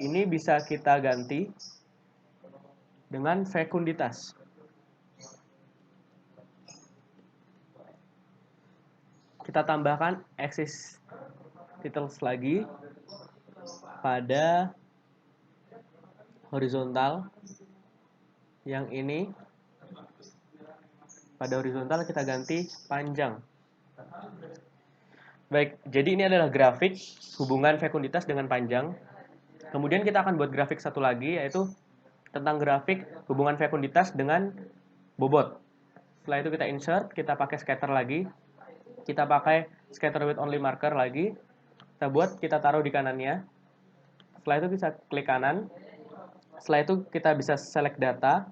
[SPEAKER 1] ini bisa kita ganti dengan fekunditas. Kita tambahkan axis titles lagi pada horizontal. Yang ini pada horizontal kita ganti panjang. Baik, jadi ini adalah grafik hubungan fekunditas dengan panjang. Kemudian kita akan buat grafik satu lagi, yaitu tentang grafik hubungan fekunditas dengan bobot. Setelah itu kita insert, kita pakai scatter lagi. Kita pakai scatter with only marker lagi. Kita taruh di kanannya. Setelah itu bisa klik kanan. Setelah itu kita bisa select data.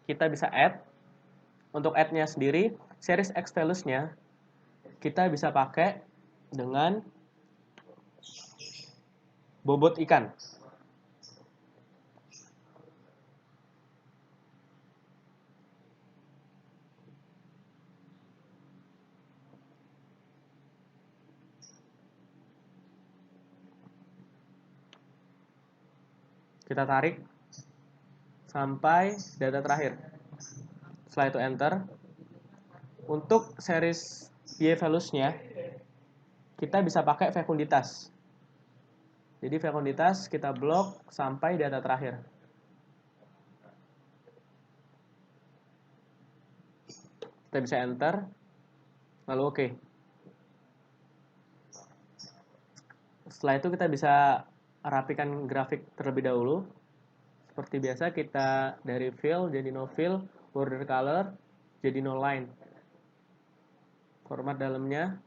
[SPEAKER 1] Kita bisa add. Untuk add-nya sendiri, series X values-nya kita bisa pakai dengan bobot ikan. Kita tarik sampai data terakhir. Setelah itu enter. Untuk series Y values-nya, kita bisa pakai fekunditas. Jadi fekunditas kita blok sampai data terakhir. Kita bisa enter, lalu oke. Setelah itu kita bisa rapikan grafik terlebih dahulu. Seperti biasa kita dari fill jadi no fill, border color jadi no line. Format dalamnya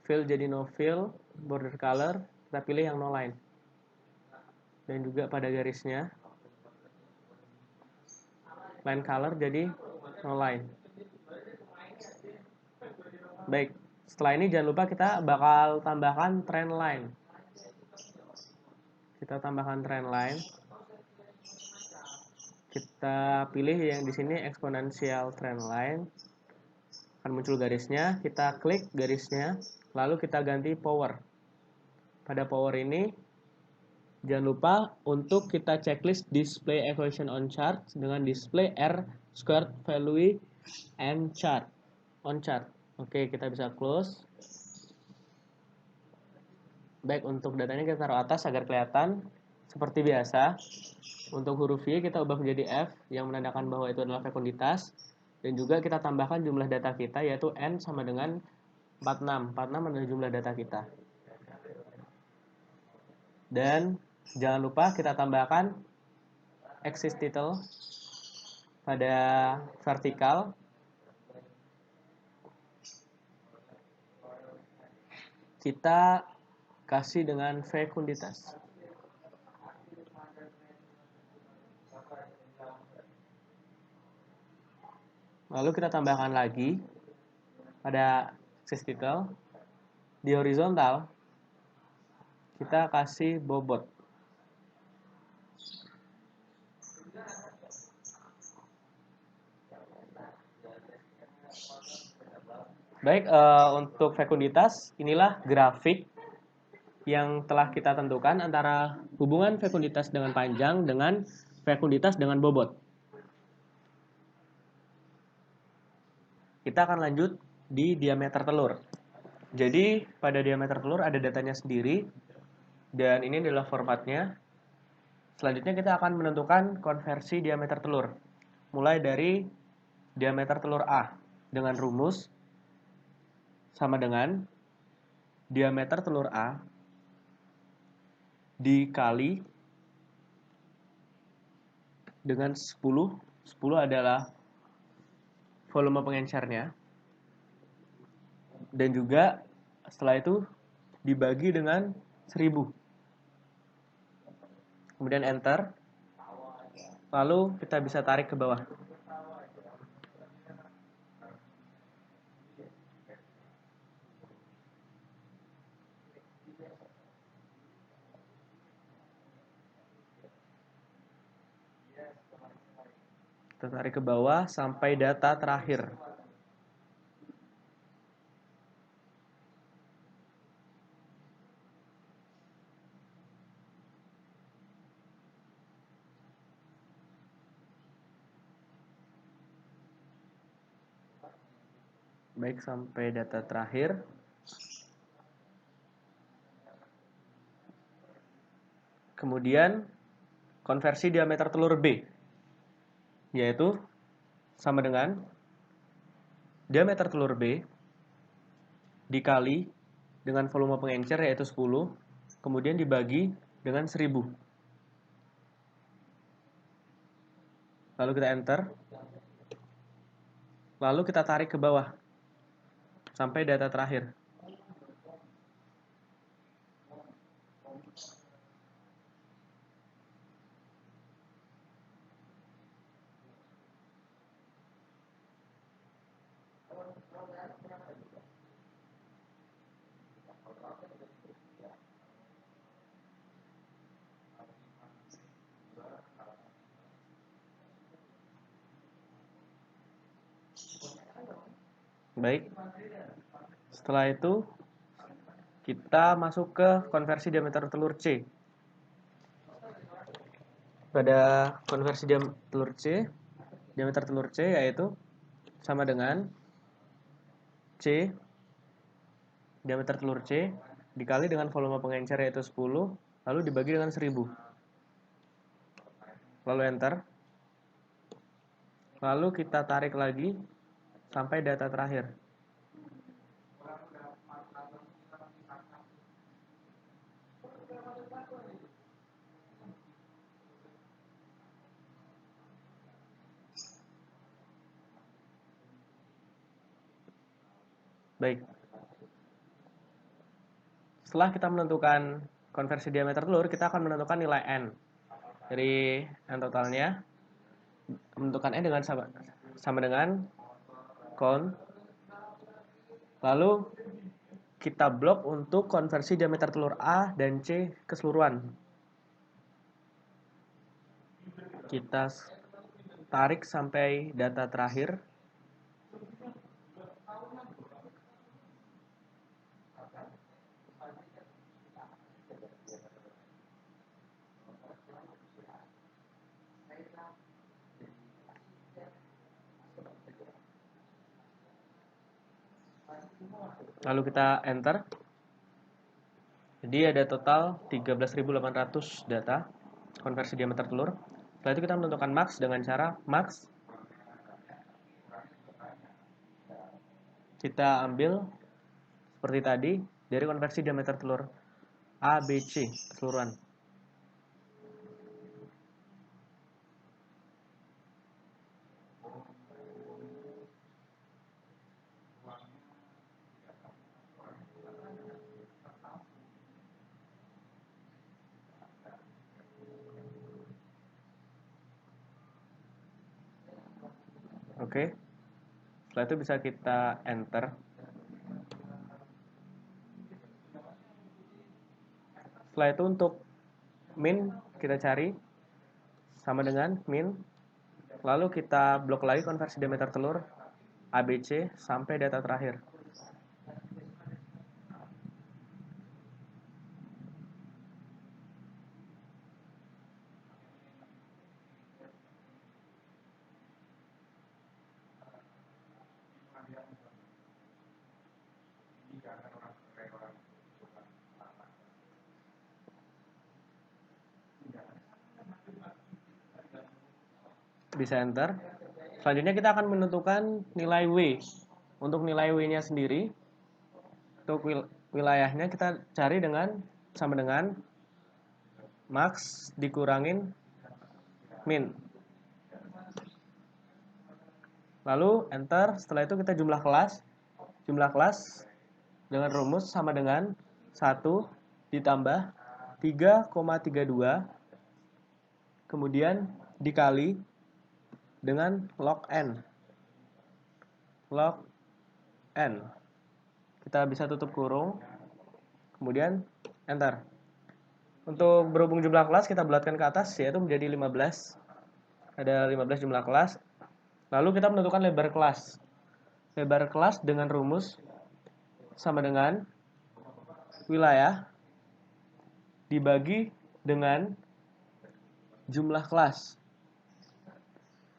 [SPEAKER 1] fill jadi no fill, border color kita pilih yang no line. Dan juga pada garisnya line color jadi no line. Baik, setelah ini jangan lupa kita bakal tambahkan trend line. Kita tambahkan trend line. Kita pilih yang di sini exponential trend line. Akan muncul garisnya, kita klik garisnya, lalu kita ganti power. Pada power ini jangan lupa untuk kita checklist display equation on chart dengan display R squared value and chart on chart. Oke, kita bisa close. Baik, untuk datanya kita taruh atas agar kelihatan. Seperti biasa, untuk huruf Y kita ubah menjadi F yang menandakan bahwa itu adalah fekunditas. Dan juga kita tambahkan jumlah data kita, yaitu N sama dengan 46. 46 adalah jumlah data kita. Dan jangan lupa kita tambahkan axis title pada vertikal. Kita kasih dengan fekunditas. Lalu kita tambahkan lagi pada axis title. Di horizontal kita kasih bobot. Baik, untuk fekunditas, inilah grafik yang telah kita tentukan antara hubungan fekunditas dengan panjang dengan fekunditas dengan bobot. Kita akan lanjut di diameter telur. Jadi, pada diameter telur ada datanya sendiri, dan ini adalah formatnya. Selanjutnya kita akan menentukan konversi diameter telur. Mulai dari diameter telur A dengan rumus sama dengan diameter telur A dikali dengan 10. 10 adalah volume pengencernya. Dan juga setelah itu dibagi dengan 1000. Kemudian enter. Lalu kita bisa tarik ke bawah. Kita tarik ke bawah sampai data terakhir. Baik, sampai data terakhir. Kemudian konversi diameter telur B, yaitu sama dengan diameter telur B dikali dengan volume pengencer yaitu 10, kemudian dibagi dengan 1000. Lalu kita enter. Lalu kita tarik ke bawah sampai data terakhir. Baik, setelah itu kita masuk ke konversi diameter telur C. pada konversi diameter telur C yaitu sama dengan C diameter telur C dikali dengan volume pengencer yaitu 10 lalu dibagi dengan 1000. Lalu enter. Lalu kita tarik lagi sampai data terakhir. Baik. Setelah kita menentukan konversi diameter telur, kita akan menentukan nilai N. Dari N totalnya, menentukan N dengan sama dengan count. Lalu kita blok untuk konversi diameter telur A dan C keseluruhan. Kita tarik sampai data terakhir. Lalu kita enter. Jadi ada total 13.800 data konversi diameter telur. Setelah itu kita menentukan max dengan cara max. Kita ambil seperti tadi dari konversi diameter telur A, B, C keseluruhan. Oke. Setelah itu bisa kita enter. Setelah itu untuk min kita cari sama dengan min. Lalu kita blok lagi konversi diameter telur ABC sampai data terakhir. Bisa enter. Selanjutnya kita akan menentukan nilai W. Untuk nilai W-nya sendiri, untuk wilayahnya kita cari dengan sama dengan max dikurangin min. Lalu enter. Setelah itu kita jumlah kelas. Jumlah kelas dengan rumus sama dengan 1 ditambah 3,32 kemudian dikali dengan log n. Log n. Kita bisa tutup kurung, kemudian enter. Untuk berhubung jumlah kelas kita bulatkan ke atas yaitu menjadi 15. Ada 15 jumlah kelas. Lalu kita menentukan lebar kelas. Lebar kelas dengan rumus sama dengan wilayah dibagi dengan jumlah kelas.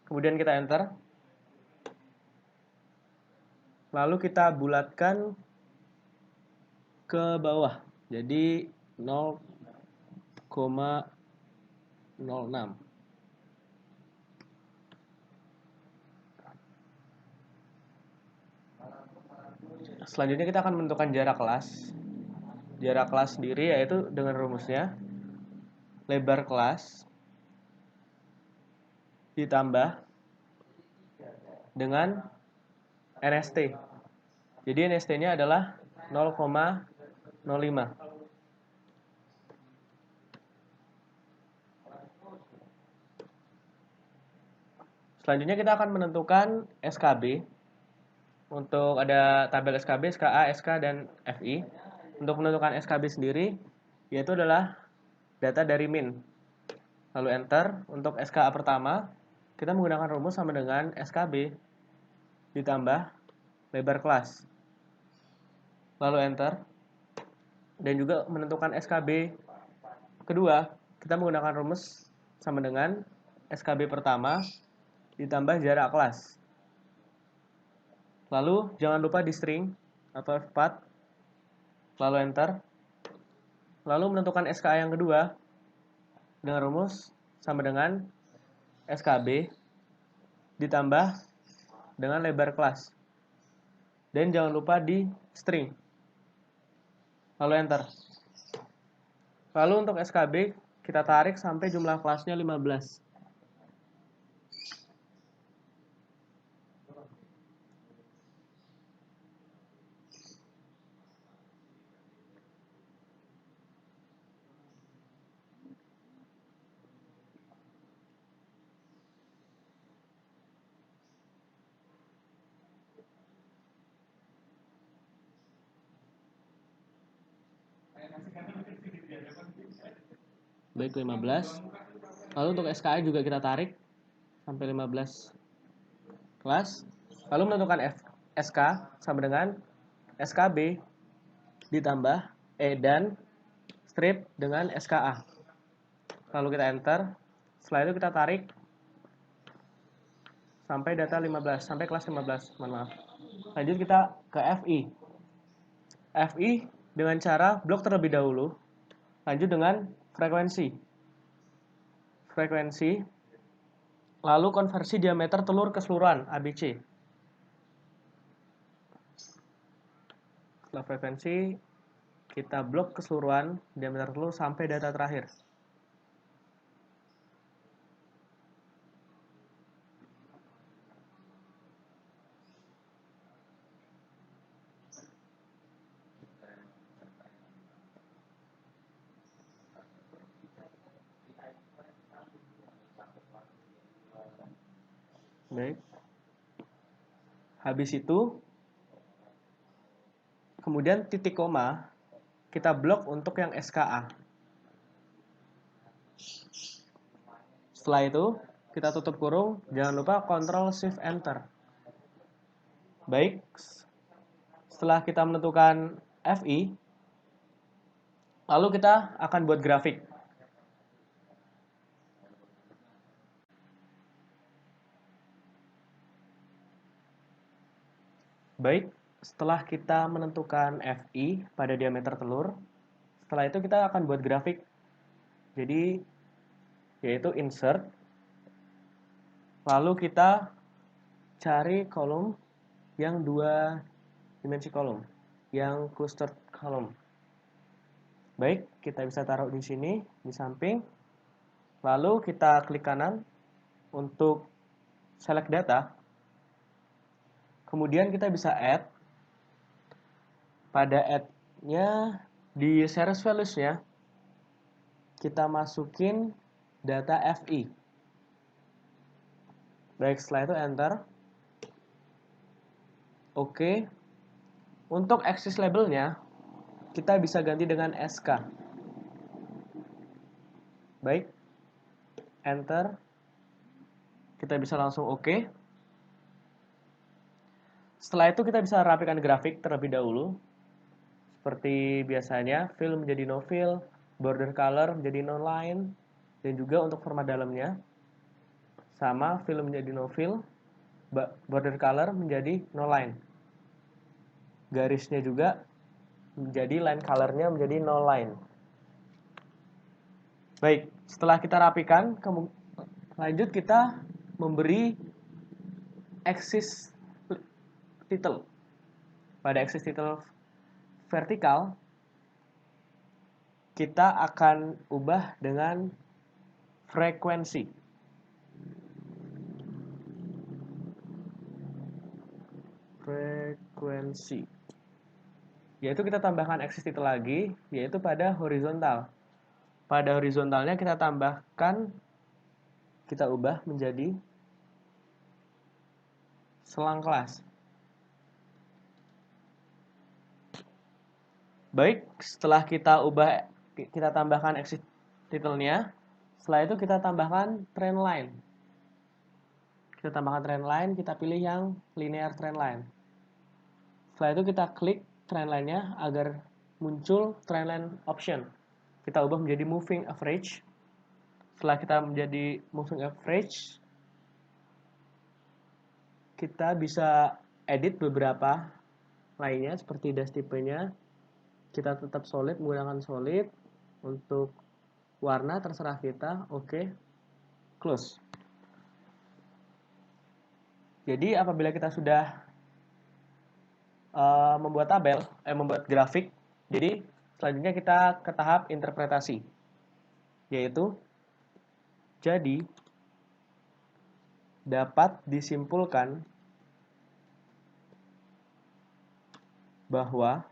[SPEAKER 1] Kemudian kita enter. Lalu kita bulatkan ke bawah. Jadi 0,06. Selanjutnya kita akan menentukan jarak kelas. Jarak kelas sendiri yaitu dengan rumusnya lebar kelas ditambah dengan NST. Jadi NST-nya adalah 0,05. Selanjutnya kita akan menentukan SKB. Untuk ada tabel SKB, SKA, SK, dan FI. Untuk menentukan SKB sendiri, yaitu adalah data dari min. Lalu enter. Untuk SKA pertama, kita menggunakan rumus sama dengan SKB ditambah lebar kelas. Lalu enter. Dan juga menentukan SKB kedua, kita menggunakan rumus sama dengan SKB pertama ditambah jarak kelas. Lalu jangan lupa di string atau F4, lalu enter. Lalu menentukan SKA yang kedua dengan rumus sama dengan SKB ditambah dengan lebar kelas. Dan jangan lupa di string. Lalu enter. Lalu untuk SKB kita tarik sampai jumlah kelasnya 15. Baik, 15. Lalu untuk SKA juga kita tarik sampai 15 kelas. Lalu menentukan SK sama dengan SKB ditambah dan strip dengan SKA. Lalu kita enter. Setelah itu kita tarik sampai data 15, sampai kelas 15. Mohon maaf. Lanjut kita ke FI. FI dengan cara blok terlebih dahulu. Lanjut dengan frekuensi. Lalu konversi diameter telur keseluruhan ABC. Setelah frekuensi, kita blok keseluruhan diameter telur sampai data terakhir. Baik. Habis itu, kemudian titik koma, kita blok untuk yang SKA. Setelah itu, kita tutup kurung, jangan lupa Ctrl Shift Enter. Baik, setelah kita menentukan FI, lalu kita akan buat grafik. Baik, setelah kita menentukan FI pada diameter telur, setelah itu kita akan buat grafik. Jadi, yaitu insert. Lalu kita cari kolom yang 2 dimensi kolom, yang clustered column. Baik, kita bisa taruh di sini, di samping. Lalu kita klik kanan untuk select data. Kemudian kita bisa add. Pada add-nya di series values-nya kita masukin data FI. Baik, setelah itu enter. Oke. Untuk axis labelnya kita bisa ganti dengan SK. Baik. Enter. Kita bisa langsung oke. Setelah itu kita bisa rapikan grafik terlebih dahulu. Seperti biasanya, fill menjadi no fill, border color menjadi no line, dan juga untuk format dalamnya sama, fill menjadi no fill, border color menjadi no line. Garisnya juga menjadi line colornya menjadi no line. Baik, setelah kita rapikan, lanjut kita memberi axis title. Pada axis title vertikal, kita akan ubah dengan frekuensi. Yaitu kita tambahkan axis title lagi, yaitu pada horizontal. Pada horizontalnya kita tambahkan, kita ubah menjadi selang kelas. Baik, setelah kita tambahkan axis title-nya, setelah itu kita tambahkan trend line. Kita tambahkan trend line, kita pilih yang linear trend line. Setelah itu kita klik trend line-nya agar muncul trend line option. Kita ubah menjadi moving average. Setelah kita menjadi moving average, kita bisa edit beberapa lainnya seperti dash tipenya. Kita tetap solid menggunakan solid. Untuk warna terserah kita. Oke. Close. Jadi apabila kita sudah membuat tabel, membuat grafik, jadi selanjutnya kita ke tahap interpretasi, yaitu jadi dapat disimpulkan bahwa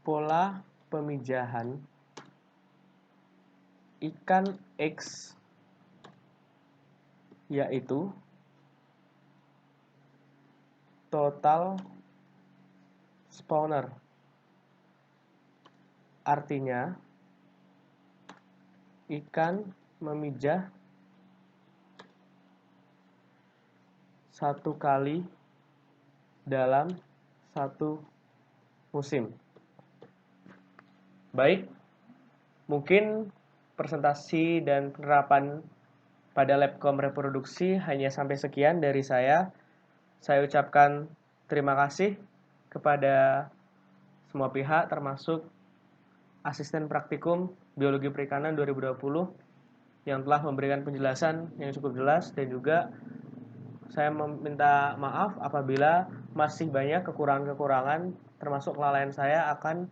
[SPEAKER 1] pola pemijahan ikan X yaitu total spawner. Artinya ikan memijah satu kali dalam satu musim. Baik, mungkin presentasi dan penerapan pada Labcom reproduksi hanya sampai sekian dari saya. Saya ucapkan terima kasih kepada semua pihak, termasuk Asisten Praktikum Biologi Perikanan 2020 yang telah memberikan penjelasan yang cukup jelas, dan juga saya meminta maaf apabila masih banyak kekurangan-kekurangan, termasuk kelalaian saya akan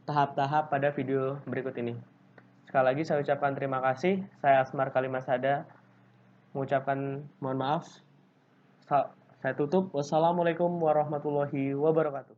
[SPEAKER 1] tahap-tahap pada video berikut ini. Sekali lagi saya ucapkan terima kasih. Saya Asmar Kalimasada mengucapkan mohon maaf. Saya tutup. Wassalamualaikum warahmatullahi wabarakatuh.